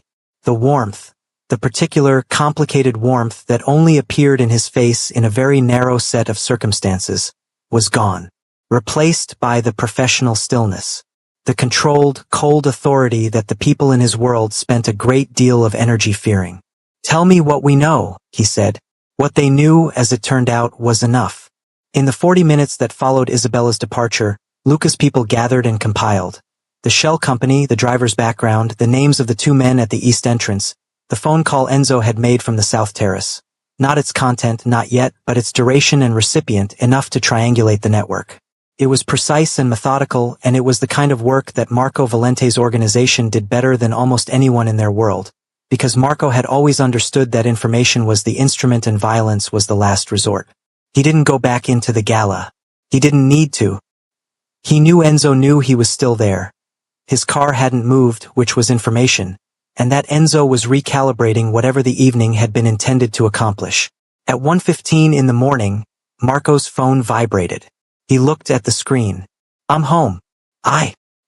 The warmth, the particular complicated warmth that only appeared in his face in a very narrow set of circumstances, was gone, replaced by the professional stillness, the controlled, cold authority that the people in his world spent a great deal of energy fearing. "Tell me what we know," he said. What they knew, as it turned out, was enough. In the 40 minutes that followed Isabella's departure, Luca's people gathered and compiled. The shell company, the driver's background, the names of the 2 men at the east entrance, the phone call Enzo had made from the south terrace. Not its content, not yet, but its duration and recipient, enough to triangulate the network. It was precise and methodical, and it was the kind of work that Marco Valente's organization did better than almost anyone in their world, because Marco had always understood that information was the instrument and violence was the last resort. He didn't go back into the Gala. He didn't need to. He knew Enzo knew he was still there. His car hadn't moved, which was information, and that Enzo was recalibrating whatever the evening had been intended to accomplish. At 1:15 in the morning, Marco's phone vibrated. He looked at the screen. "I'm home."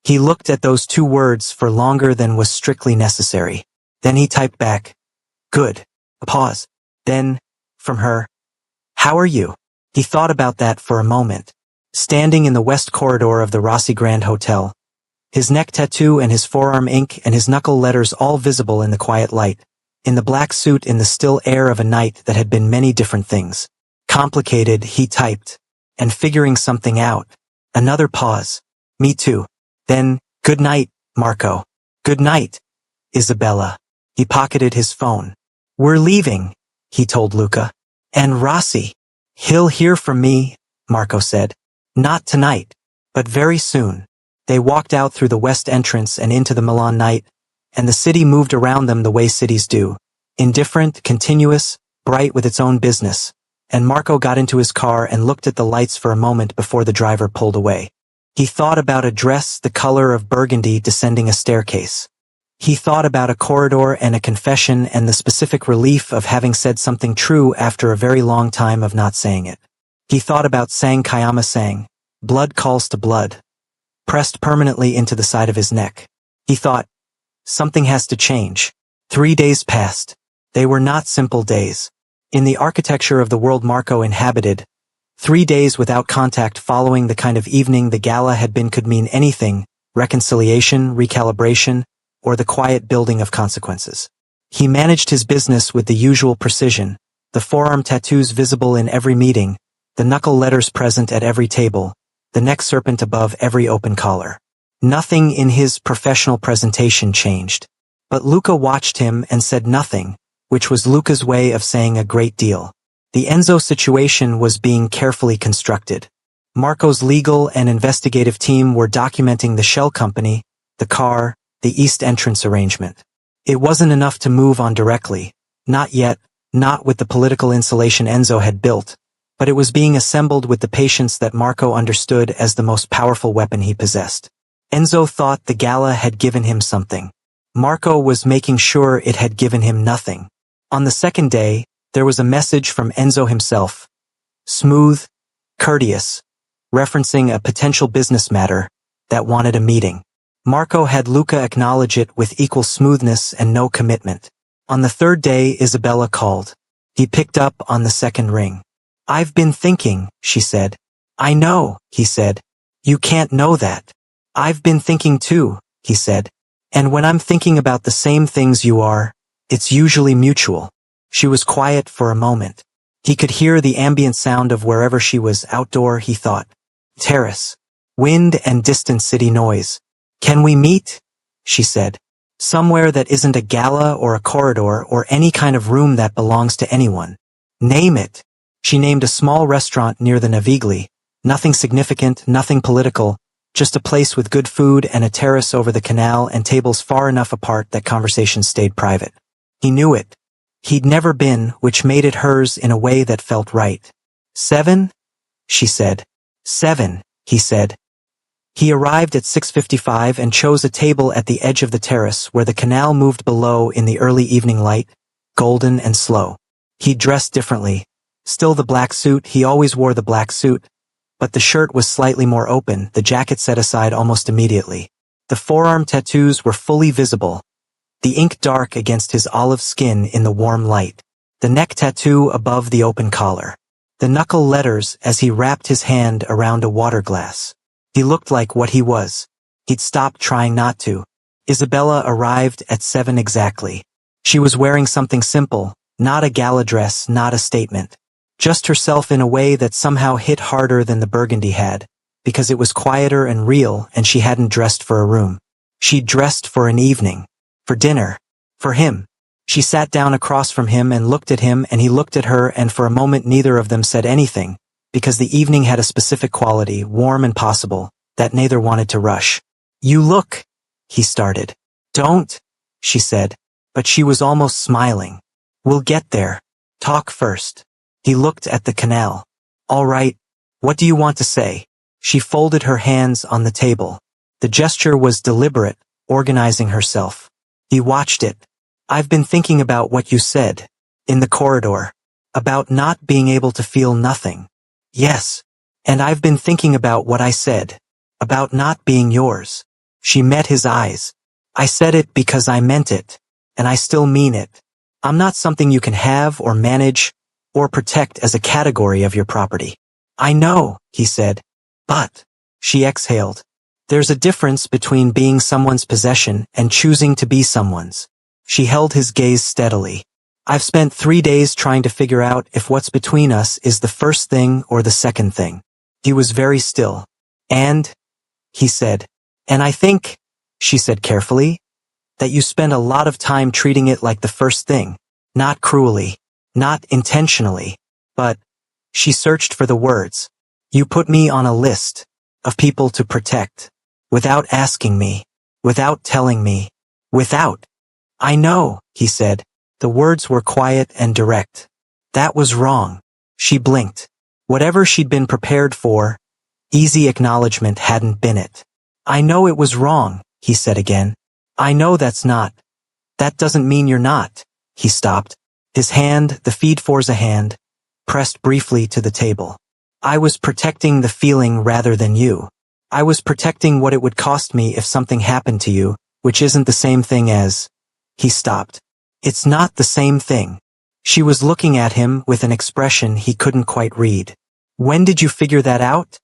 He looked at those 2 words for longer than was strictly necessary. Then he typed back, "Good." A pause. Then, from her, "How are you?" He thought about that for a moment. Standing in the west corridor of the Rossi Grand Hotel, his neck tattoo and his forearm ink and his knuckle letters all visible in the quiet light, in the black suit in the still air of a night that had been many different things. Complicated, he typed, and figuring something out. Another pause. "Me too." Then, "Good night, Marco." "Good night, Isabella." He pocketed his phone. "We're leaving," he told Luca. "And Rossi." "He'll hear from me," Marco said. "Not tonight, but very soon." They walked out through the west entrance and into the Milan night, and the city moved around them the way cities do, indifferent, continuous, bright with its own business, and Marco got into his car and looked at the lights for a moment before the driver pulled away. He thought about a dress the color of burgundy descending a staircase. He thought about a corridor and a confession and the specific relief of having said something true after a very long time of not saying it. He thought about Sang Kayama Sang, blood calls to blood, pressed permanently into the side of his neck. He thought, something has to change. 3 days passed. They were not simple days. In the architecture of the world Marco inhabited, 3 days without contact following the kind of evening the Gala had been could mean anything: reconciliation, recalibration, or the quiet building of consequences. He managed his business with the usual precision, the forearm tattoos visible in every meeting, the knuckle letters present at every table, the neck serpent above every open collar. Nothing in his professional presentation changed. But Luca watched him and said nothing, which was Luca's way of saying a great deal. The Enzo situation was being carefully constructed. Marco's legal and investigative team were documenting the shell company, the car, the east entrance arrangement. It wasn't enough to move on directly, not yet, not with the political insulation Enzo had built, but it was being assembled with the patience that Marco understood as the most powerful weapon he possessed. Enzo thought the Gala had given him something. Marco was making sure it had given him nothing. On the second day, there was a message from Enzo himself. Smooth, courteous, referencing a potential business matter that wanted a meeting. Marco had Luca acknowledge it with equal smoothness and no commitment. On the third day, Isabella called. He picked up on the second ring. "I've been thinking," she said. "I know," he said. "You can't know that." "I've been thinking too," he said. "And when I'm thinking about the same things you are, it's usually mutual." She was quiet for a moment. He could hear the ambient sound of wherever she was. Outdoor, he thought. Terrace. Wind and distant city noise. "Can we meet?" she said. "Somewhere that isn't a gala or a corridor or any kind of room that belongs to anyone. Name it." She named a small restaurant near the Navigli. Nothing significant, nothing political, just a place with good food and a terrace over the canal and tables far enough apart that conversation stayed private. He knew it. He'd never been, which made it hers in a way that felt right. 7? She said. 7, he said. He arrived at 6:55 and chose a table at the edge of the terrace where the canal moved below in the early evening light, golden and slow. He dressed differently. Still the black suit, he always wore the black suit, but the shirt was slightly more open, the jacket set aside almost immediately. The forearm tattoos were fully visible, the ink dark against his olive skin in the warm light. The neck tattoo above the open collar. The knuckle letters as he wrapped his hand around a water glass. He looked like what he was. He'd stopped trying not to. Isabella arrived at 7 exactly. She was wearing something simple, not a gala dress, not a statement. Just herself in a way that somehow hit harder than the burgundy had, because it was quieter and real and she hadn't dressed for a room. She'd dressed for an evening. For dinner. For him. She sat down across from him and looked at him and he looked at her and for a moment neither of them said anything, because the evening had a specific quality, warm and possible, that neither wanted to rush. You look, he started. Don't, she said, but she was almost smiling. We'll get there. Talk first. He looked at the canal. All right. What do you want to say? She folded her hands on the table. The gesture was deliberate, organizing herself. He watched it. I've been thinking about what you said. In the corridor. About not being able to feel nothing. Yes. And I've been thinking about what I said. About not being yours. She met his eyes. I said it because I meant it. And I still mean it. I'm not something you can have or manage or protect as a category of your property. I know, he said. But, she exhaled. There's a difference between being someone's possession and choosing to be someone's. She held his gaze steadily. I've spent 3 days trying to figure out if what's between us is the first thing or the second thing. He was very still. And, he said, and I think, she said carefully, that you spend a lot of time treating it like the first thing, not cruelly, not intentionally, but, she searched for the words. You put me on a list of people to protect, without asking me, without telling me, without. I know, he said. The words were quiet and direct. That was wrong. She blinked. Whatever she'd been prepared for, easy acknowledgement hadn't been it. I know it was wrong, he said again. I know that's not. That doesn't mean you're not. He stopped. His hand, the feed Forza hand, pressed briefly to the table. I was protecting the feeling rather than you. I was protecting what it would cost me if something happened to you, which isn't the same thing as. He stopped. It's not the same thing. She was looking at him with an expression he couldn't quite read. When did you figure that out?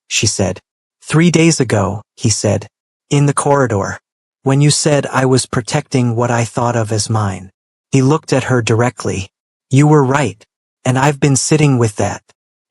She said. 3 days ago, he said. In the corridor. When you said I was protecting what I thought of as mine. He looked at her directly. You were right. And I've been sitting with that.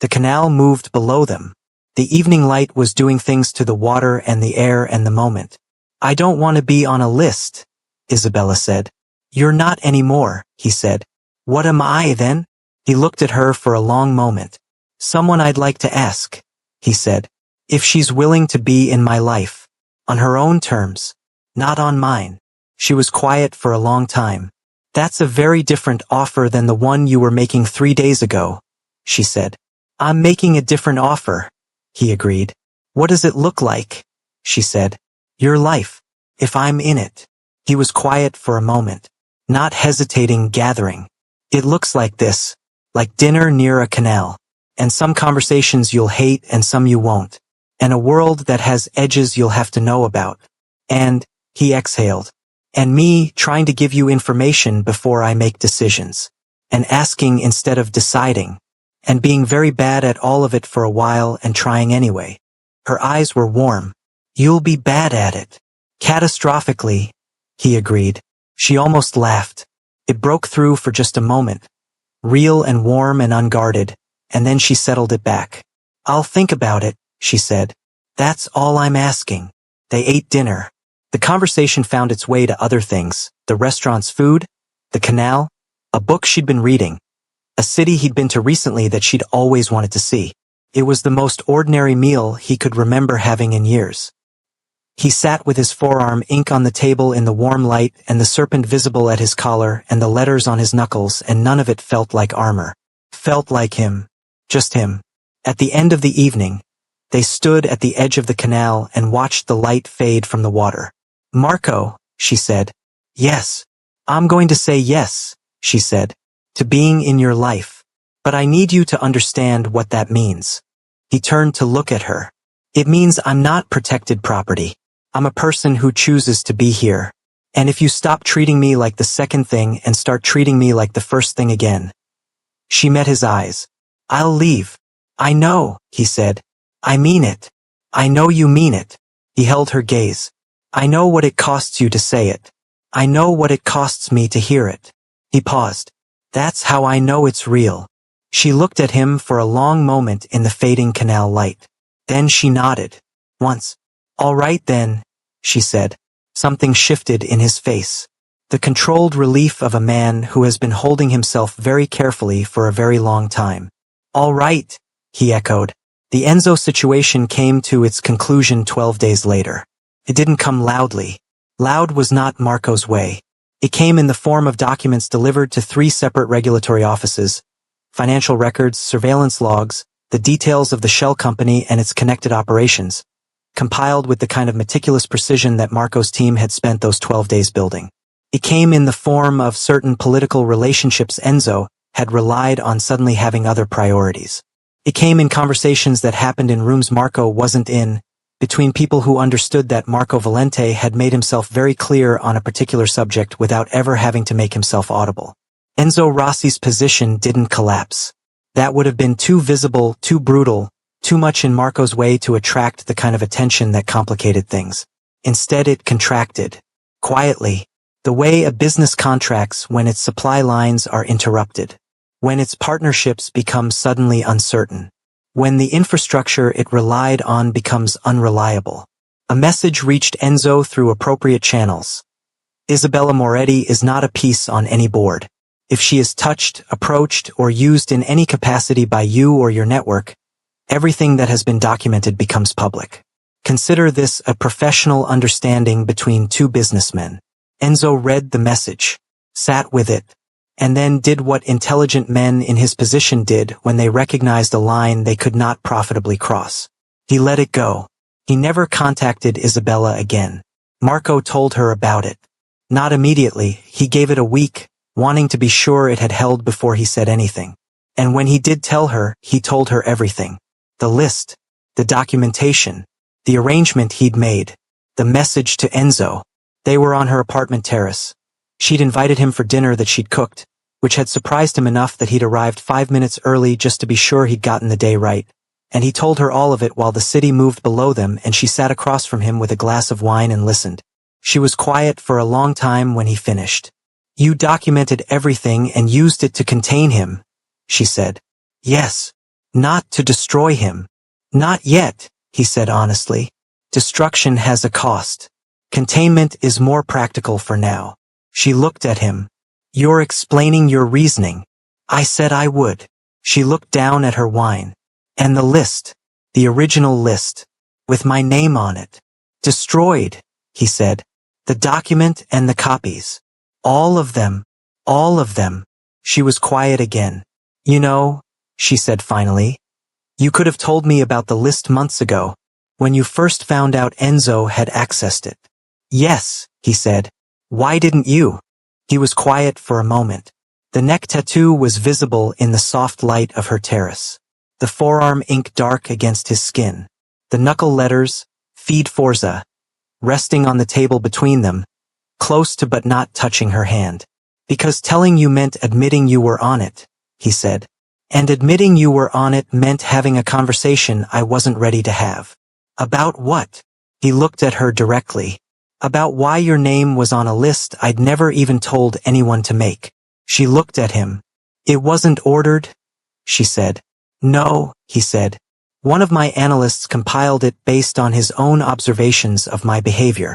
The canal moved below them. The evening light was doing things to the water and the air and the moment. I don't want to be on a list, Isabella said. You're not anymore, he said. What am I then? He looked at her for a long moment. Someone I'd like to ask, he said. If she's willing to be in my life. On her own terms. Not on mine. She was quiet for a long time. That's a very different offer than the one you were making 3 days ago, she said. I'm making a different offer, he agreed. What does it look like? She said. Your life. If I'm in it. He was quiet for a moment. Not hesitating, gathering. It looks like this. Like dinner near a canal. And some conversations you'll hate and some you won't. And a world that has edges you'll have to know about. And, he exhaled. And me trying to give you information before I make decisions. And asking instead of deciding. And being very bad at all of it for a while and trying anyway. Her eyes were warm. You'll be bad at it. Catastrophically, he agreed. She almost laughed. It broke through for just a moment. Real and warm and unguarded, and then she settled it back. I'll think about it, she said. That's all I'm asking. They ate dinner. The conversation found its way to other things, the restaurant's food, the canal, a book she'd been reading, a city he'd been to recently that she'd always wanted to see. It was the most ordinary meal he could remember having in years. He sat with his forearm ink on the table in the warm light and the serpent visible at his collar and the letters on his knuckles, and none of it felt like armor. Felt like him. Just him. At the end of the evening, they stood at the edge of the canal and watched the light fade from the water. "Marco," she said. "Yes. I'm going to say yes," she said, "to being in your life. But I need you to understand what that means." He turned to look at her. "It means I'm not protected property. I'm a person who chooses to be here. And if you stop treating me like the second thing and start treating me like the first thing again." She met his eyes. "I'll leave." "I know," he said. "I mean it. I know you mean it." He held her gaze. "I know what it costs you to say it. I know what it costs me to hear it." He paused. "That's how I know it's real." She looked at him for a long moment in the fading canal light. Then she nodded. Once. "All right then," she said. Something shifted in his face. The controlled relief of a man who has been holding himself very carefully for a very long time. "All right," he echoed. The Enzo situation came to its conclusion 12 days later. It didn't come loudly. Loud was not Marco's way. It came in the form of documents delivered to 3 separate regulatory offices: financial records, surveillance logs, the details of the shell company and its connected operations, compiled with the kind of meticulous precision that Marco's team had spent those 12 days building. It came in the form of certain political relationships Enzo had relied on suddenly having other priorities. It came in conversations that happened in rooms Marco wasn't in, between people who understood that Marco Valente had made himself very clear on a particular subject without ever having to make himself audible. Enzo Rossi's position didn't collapse. That would have been too visible, too brutal, too much in Marco's way to attract the kind of attention that complicated things. Instead it contracted. Quietly. The way a business contracts when its supply lines are interrupted. When its partnerships become suddenly uncertain. When the infrastructure it relied on becomes unreliable. A message reached Enzo through appropriate channels. Isabella Moretti is not a piece on any board. If she is touched, approached, or used in any capacity by you or your network, everything that has been documented becomes public. Consider this a professional understanding between 2 businessmen. Enzo read the message, sat with it, and then did what intelligent men in his position did when they recognized a line they could not profitably cross. He let it go. He never contacted Isabella again. Marco told her about it. Not immediately, he gave it a week, wanting to be sure it had held before he said anything. And when he did tell her, he told her everything. The list, the documentation, the arrangement he'd made, the message to Enzo. They were on her apartment terrace. She'd invited him for dinner that she'd cooked, which had surprised him enough that he'd arrived 5 minutes early just to be sure he'd gotten the day right. And he told her all of it while the city moved below them, and she sat across from him with a glass of wine and listened. She was quiet for a long time when he finished. "You documented everything and used it to contain him," she said. "Yes. Not to destroy him." "Not yet," he said honestly. "Destruction has a cost. Containment is more practical for now." She looked at him. "You're explaining your reasoning." "I said I would." She looked down at her wine. "And the list. The original list. With my name on it. Destroyed," he said. "The document and the copies. All of them. All of them." She was quiet again. "You know," she said finally, "you could have told me about the list months ago, when you first found out Enzo had accessed it." "Yes," he said. "Why didn't you?" He was quiet for a moment. The neck tattoo was visible in the soft light of her terrace. The forearm ink dark against his skin. The knuckle letters, Feed Forza, resting on the table between them, close to but not touching her hand. "Because telling you meant admitting you were on it," he said. "And admitting you were on it meant having a conversation I wasn't ready to have." "About what?" He looked at her directly. "About why your name was on a list I'd never even told anyone to make." She looked at him. "It wasn't ordered?" she said. "No," he said. "One of my analysts compiled it based on his own observations of my behavior."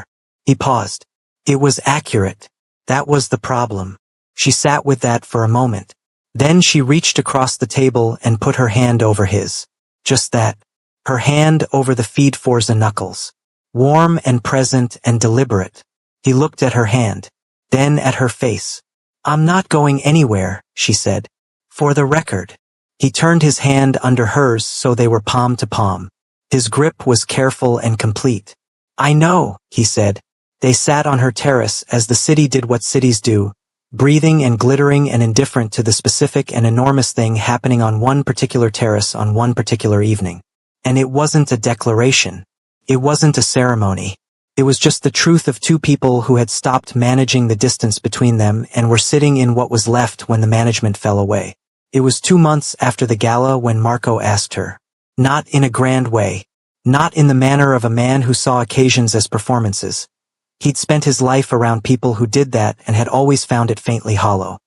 He paused. "It was accurate. That was the problem." She sat with that for a moment. Then she reached across the table and put her hand over his. Just that. Her hand over the Feed Forza knuckles. warm and present and deliberate. He looked at her hand, then at her face. "I'm not going anywhere," she said. "For the record." He turned his hand under hers so they were palm to palm. His grip was careful and complete. "I know," he said. They sat on her terrace as the city did what cities do, breathing and glittering and indifferent to the specific and enormous thing happening on one particular terrace on one particular evening. And it wasn't a declaration. It wasn't a ceremony. It was just the truth of two people who had stopped managing the distance between them and were sitting in what was left when the management fell away. It was 2 months after the gala when Marco asked her. Not in a grand way. Not in the manner of a man who saw occasions as performances. He'd spent his life around people who did that and had always found it faintly hollow.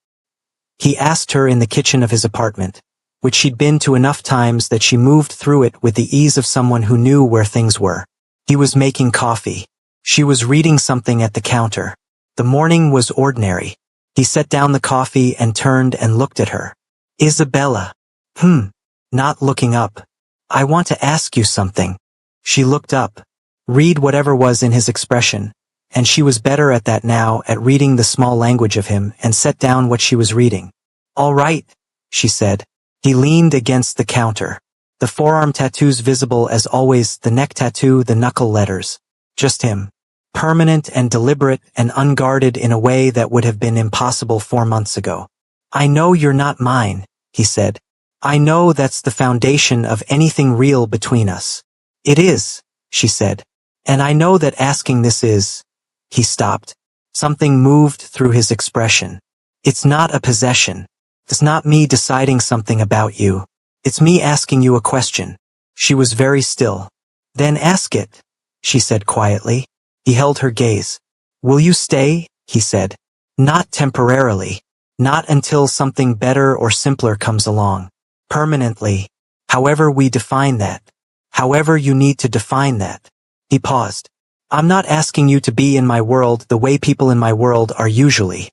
He asked her in the kitchen of his apartment, which she'd been to enough times that she moved through it with the ease of someone who knew where things were. He was making coffee. She was reading something at the counter. The morning was ordinary. He set down the coffee and turned and looked at her. "Isabella." Not looking up. "I want to ask you something." She looked up. Read whatever was in his expression. And she was better at that now, at reading the small language of him, and set down what she was reading. "All right," she said. He leaned against the counter. The forearm tattoos visible as always, the neck tattoo, the knuckle letters. Just him. Permanent and deliberate and unguarded in a way that would have been impossible 4 months ago. "I know you're not mine," he said. "I know that's the foundation of anything real between us." "It is," she said. "And I know that asking this is..." He stopped. Something moved through his expression. "It's not a possession. It's not me deciding something about you. It's me asking you a question." She was very still. "Then ask it," she said quietly. He held her gaze. "Will you stay?" he said. "Not temporarily. Not until something better or simpler comes along. Permanently. However we define that. However you need to define that." He paused. "I'm not asking you to be in my world the way people in my world are usually.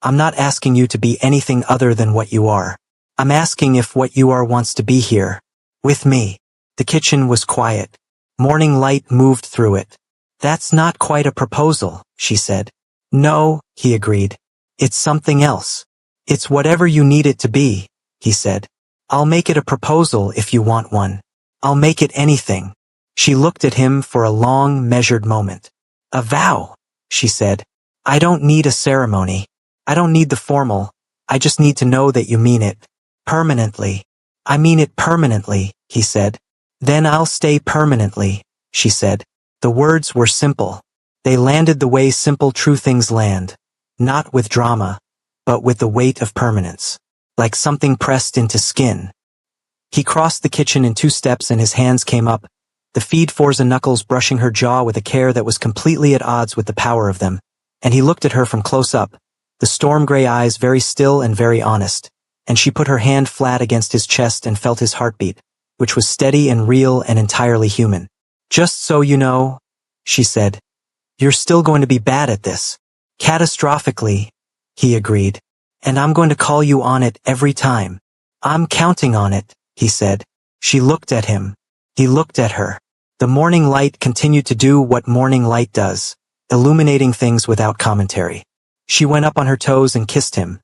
I'm not asking you to be anything other than what you are. I'm asking if what you are wants to be here. With me." The kitchen was quiet. Morning light moved through it. "That's not quite a proposal," she said. "No," he agreed. "It's something else. It's whatever you need it to be," he said. "I'll make it a proposal if you want one. I'll make it anything." She looked at him for a long, measured moment. "A vow," she said. "I don't need a ceremony. I don't need the formal. I just need to know that you mean it. Permanently." "I mean it permanently," he said. "Then I'll stay permanently," she said. The words were simple. They landed the way simple true things land. Not with drama, but with the weight of permanence. Like something pressed into skin. He crossed the kitchen in 2 steps and his hands came up, the feed Forza knuckles brushing her jaw with a care that was completely at odds with the power of them, and he looked at her from close up, the storm-gray eyes very still and very honest, and she put her hand flat against his chest and felt his heartbeat, which was steady and real and entirely human. "Just so you know," she said, "you're still going to be bad at this. Catastrophically," he agreed. "And I'm going to call you on it every time." "I'm counting on it," he said. She looked at him. He looked at her. The morning light continued to do what morning light does, illuminating things without commentary. She went up on her toes and kissed him.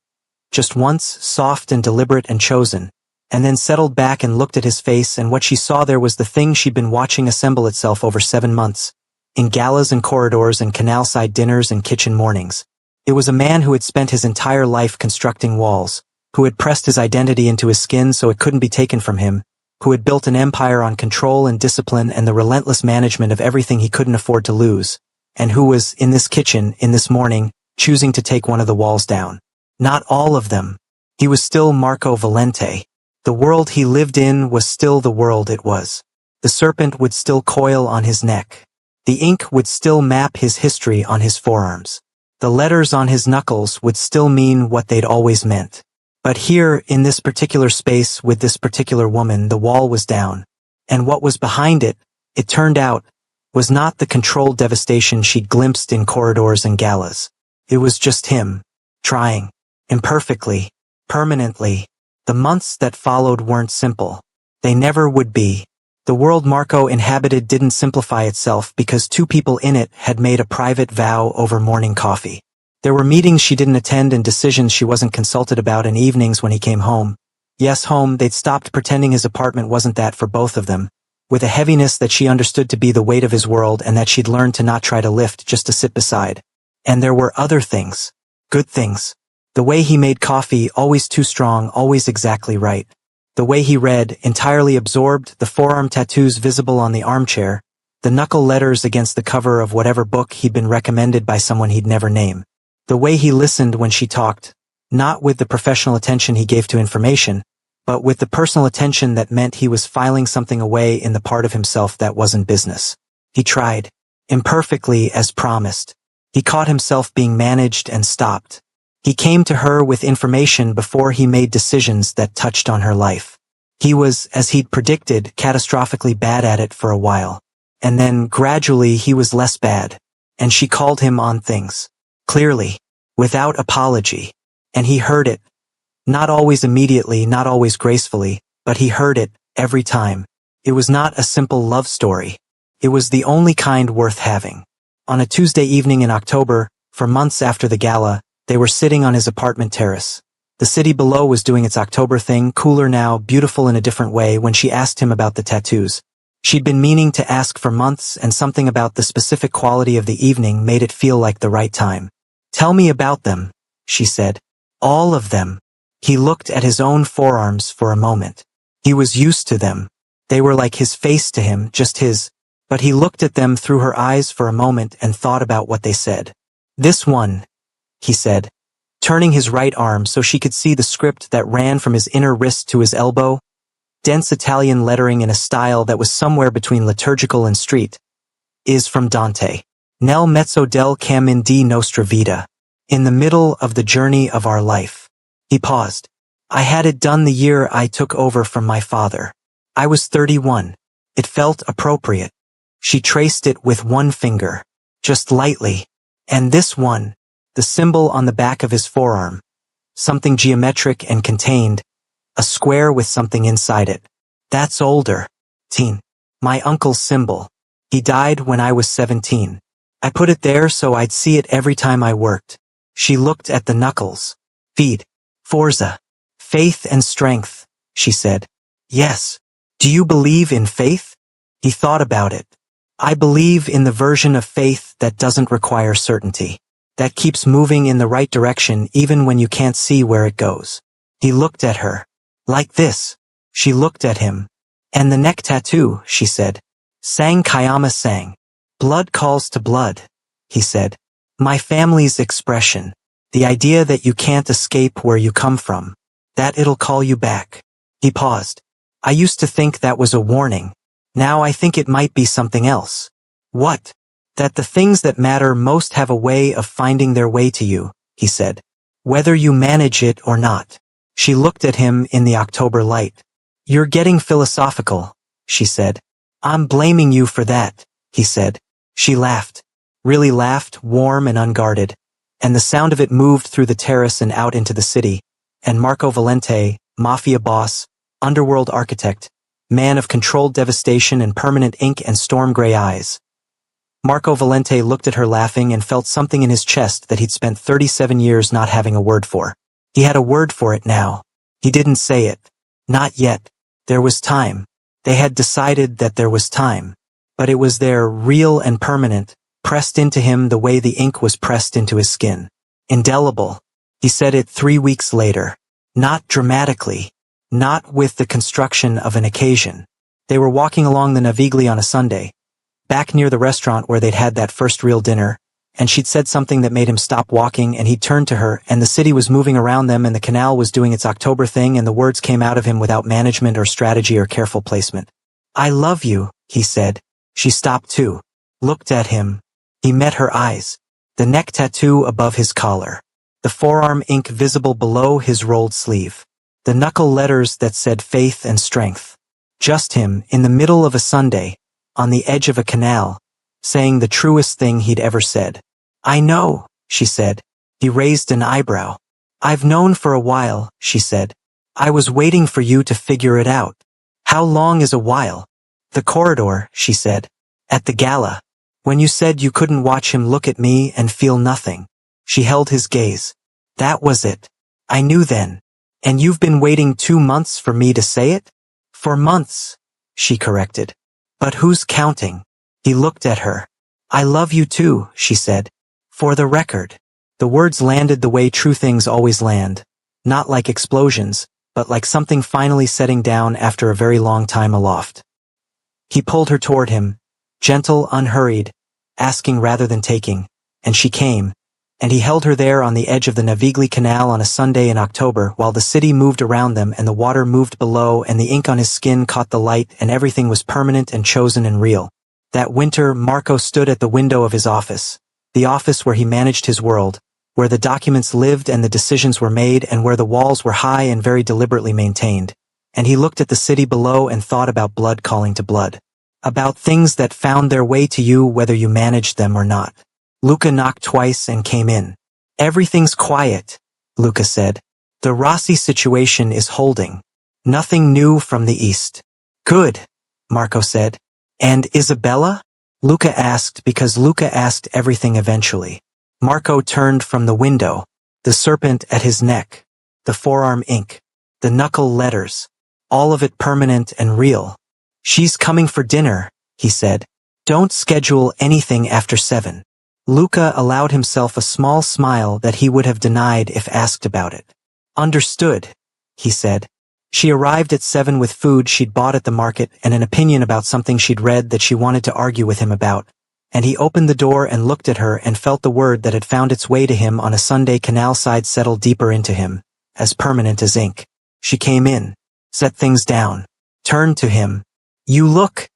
Just once, soft and deliberate and chosen, and then settled back and looked at his face, and what she saw there was the thing she'd been watching assemble itself over 7 months, in galas and corridors and canal-side dinners and kitchen mornings. It was a man who had spent his entire life constructing walls, who had pressed his identity into his skin so it couldn't be taken from him, who had built an empire on control and discipline and the relentless management of everything he couldn't afford to lose, and who was, in this kitchen, in this morning, choosing to take one of the walls down. Not all of them. He was still Marco Valente. The world he lived in was still the world it was. The serpent would still coil on his neck. The ink would still map his history on his forearms. The letters on his knuckles would still mean what they'd always meant. But here, in this particular space with this particular woman, the wall was down. And what was behind it, it turned out, was not the controlled devastation she'd glimpsed in corridors and galas. It was just him, trying, imperfectly, permanently. The months that followed weren't simple. They never would be. The world Marco inhabited didn't simplify itself because two people in it had made a private vow over morning coffee. There were meetings she didn't attend and decisions she wasn't consulted about and evenings when he came home. Yes, home, they'd stopped pretending his apartment wasn't that for both of them, with a heaviness that she understood to be the weight of his world and that she'd learned to not try to lift, just to sit beside. And there were other things. Good things. The way he made coffee, always too strong, always exactly right. The way he read, entirely absorbed, the forearm tattoos visible on the armchair, the knuckle letters against the cover of whatever book he'd been recommended by someone he'd never name. The way he listened when she talked, not with the professional attention he gave to information, but with the personal attention that meant he was filing something away in the part of himself that wasn't business. He tried. Imperfectly, as promised. He caught himself being managed and stopped. He came to her with information before he made decisions that touched on her life. He was, as he'd predicted, catastrophically bad at it for a while. And then, gradually, he was less bad. And she called him on things. Clearly. Without apology. And he heard it. Not always immediately, not always gracefully, but he heard it, every time. It was not a simple love story. It was the only kind worth having. On a Tuesday evening in October, for months after the gala, they were sitting on his apartment terrace. The city below was doing its October thing, cooler now, beautiful in a different way, when she asked him about the tattoos. She'd been meaning to ask for months, and something about the specific quality of the evening made it feel like the right time. "Tell me about them," she said. "All of them." He looked at his own forearms for a moment. He was used to them. They were like his face to him, just his. But he looked at them through her eyes for a moment and thought about what they said. "This one," he said, turning his right arm so she could see the script that ran from his inner wrist to his elbow. Dense Italian lettering in a style that was somewhere between liturgical and street. "Is from Dante. Nel mezzo del cammin di nostra vita. In the middle of the journey of our life." He paused. "I had it done the year I took over from my father. I was 31. It felt appropriate." She traced it with one finger. Just lightly. "And this one," the symbol on the back of his forearm. Something geometric and contained. A square with something inside it. "That's older. Teen. My uncle's symbol. He died when I was 17. I put it there so I'd see it every time I worked." She looked at the knuckles. "Feed. Forza. Faith and strength," she said. "Yes. Do you believe in faith?" He thought about it. "I believe in the version of faith that doesn't require certainty. That keeps moving in the right direction even when you can't see where it goes." He looked at her. "Like this." She looked at him. "And the neck tattoo," she said. "Sang Kayama sang. Blood calls to blood," he said. "My family's expression. The idea that you can't escape where you come from. That it'll call you back." He paused. "I used to think that was a warning. Now I think it might be something else." "What?" "That the things that matter most have a way of finding their way to you," he said. "Whether you manage it or not." She looked at him in the October light. "You're getting philosophical," she said. "I'm blaming you for that," he said. She laughed. Really laughed, warm and unguarded. And the sound of it moved through the terrace and out into the city. And Marco Valente, Mafia Boss, Underworld architect, man of controlled devastation and permanent ink and storm gray eyes. Marco Valente looked at her laughing and felt something in his chest that he'd spent 37 years not having a word for. He had a word for it now. He didn't say it. Not yet. There was time. They had decided that there was time. But it was there, real and permanent, pressed into him the way the ink was pressed into his skin. Indelible. He said it 3 weeks later. Not dramatically. Not with the construction of an occasion. They were walking along the Navigli on a Sunday, back near the restaurant where they'd had that first real dinner, and she'd said something that made him stop walking, and he turned to her, and the city was moving around them, and the canal was doing its October thing, and the words came out of him without management or strategy or careful placement. "I love you," he said. She stopped too. Looked at him. He met her eyes. The neck tattoo above his collar. The forearm ink visible below his rolled sleeve. The knuckle letters that said faith and strength. Just him, in the middle of a Sunday, on the edge of a canal, saying the truest thing he'd ever said. "I know," she said. He raised an eyebrow. "I've known for a while," she said. "I was waiting for you to figure it out." "How long is a while?" The corridor, she said. At the gala. When you said you couldn't watch him look at me and feel nothing. She held his gaze. That was it. I knew then. And you've been waiting 2 months for me to say it? For months, she corrected. But who's counting? He looked at her. I love you too, she said. For the record. The words landed the way true things always land. Not like explosions, but like something finally setting down after a very long time aloft. He pulled her toward him, gentle, unhurried, asking rather than taking, and she came, and he held her there on the edge of the Navigli Canal on a Sunday in October while the city moved around them and the water moved below and the ink on his skin caught the light and everything was permanent and chosen and real. That winter, Marco stood at the window of his office, the office where he managed his world, where the documents lived and the decisions were made and where the walls were high and very deliberately maintained. And he looked at the city below and thought about blood calling to blood. About things that found their way to you whether you managed them or not. Luca knocked twice and came in. Everything's quiet, Luca said. The Rossi situation is holding. Nothing new from the east. Good, Marco said. And Isabella? Luca asked because Luca asked everything eventually. Marco turned from the window, the serpent at his neck, the forearm ink, the knuckle letters, all of it permanent and real. She's coming for dinner, he said. Don't schedule anything after 7. Luca allowed himself a small smile that he would have denied if asked about it. Understood, he said. She arrived at 7 with food she'd bought at the market and an opinion about something she'd read that she wanted to argue with him about. And he opened the door and looked at her and felt the word that had found its way to him on a Sunday canal side settle deeper into him, as permanent as ink. She came in, set things down, turned to him. You look,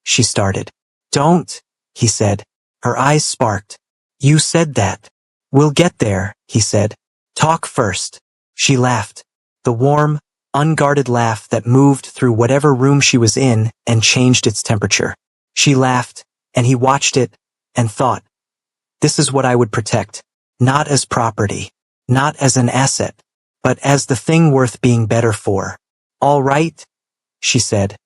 she started. Don't, he said. Her eyes sparked. You said that. We'll get there, he said. Talk first. She laughed. The warm, unguarded laugh that moved through whatever room she was in and changed its temperature. She laughed, and he watched it, and thought, this is what I would protect, not as property, not as an asset, but as the thing worth being better for. All right, she said,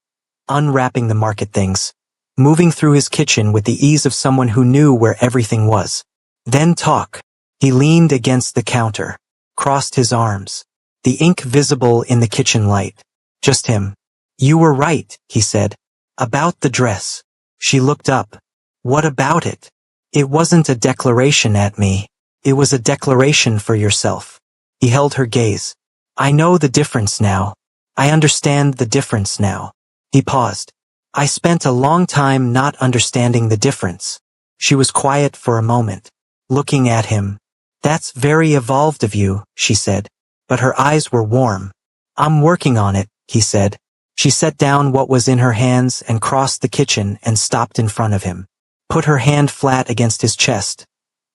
unwrapping the market things, moving through his kitchen with the ease of someone who knew where everything was. Then talk. He leaned against the counter, crossed his arms, the ink visible in the kitchen light. Just him. You were right, he said, about the dress. She looked up. What about it? It wasn't a declaration at me. It was a declaration for yourself. He held her gaze. I know the difference now. I understand the difference now. He paused. I spent a long time not understanding the difference. She was quiet for a moment, looking at him. That's very evolved of you, she said, but her eyes were warm. I'm working on it, he said. She set down what was in her hands and crossed the kitchen and stopped in front of him. Put her hand flat against his chest,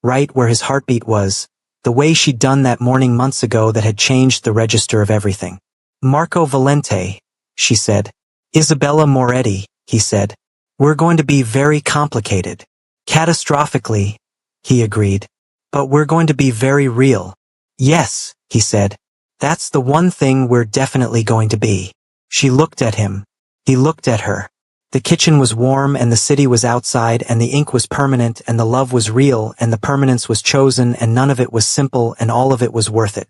right where his heartbeat was, the way she'd done that morning months ago that had changed the register of everything. Marco Valente, she said. Isabella Moretti, he said. We're going to be very complicated. Catastrophically, he agreed. But we're going to be very real. Yes, he said. That's the one thing we're definitely going to be. She looked at him. He looked at her. The kitchen was warm and the city was outside and the ink was permanent and the love was real and the permanence was chosen and none of it was simple and all of it was worth it.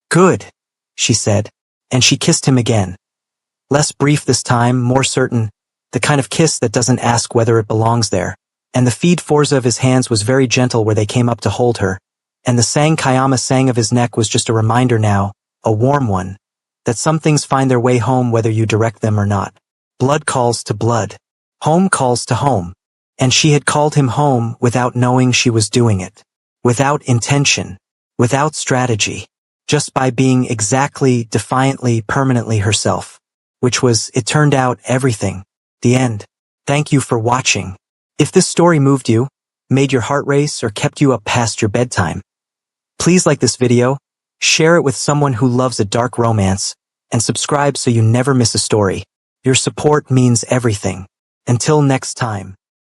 Good, she said, and she kissed him again. Less brief this time, more certain, the kind of kiss that doesn't ask whether it belongs there. And the feed forza of his hands was very gentle where they came up to hold her, and the sang Kayama sang of his neck was just a reminder now, a warm one, that some things find their way home whether you direct them or not. Blood calls to blood. Home calls to home. And she had called him home without knowing she was doing it. Without intention. Without strategy. Just by being exactly, defiantly, permanently herself. Which was, it turned out, everything. The end. Thank you for watching. If this story moved you, made your heart race, or kept you up past your bedtime, please like this video, share it with someone who loves a dark romance, and subscribe so you never miss a story. Your support means everything. Until next time.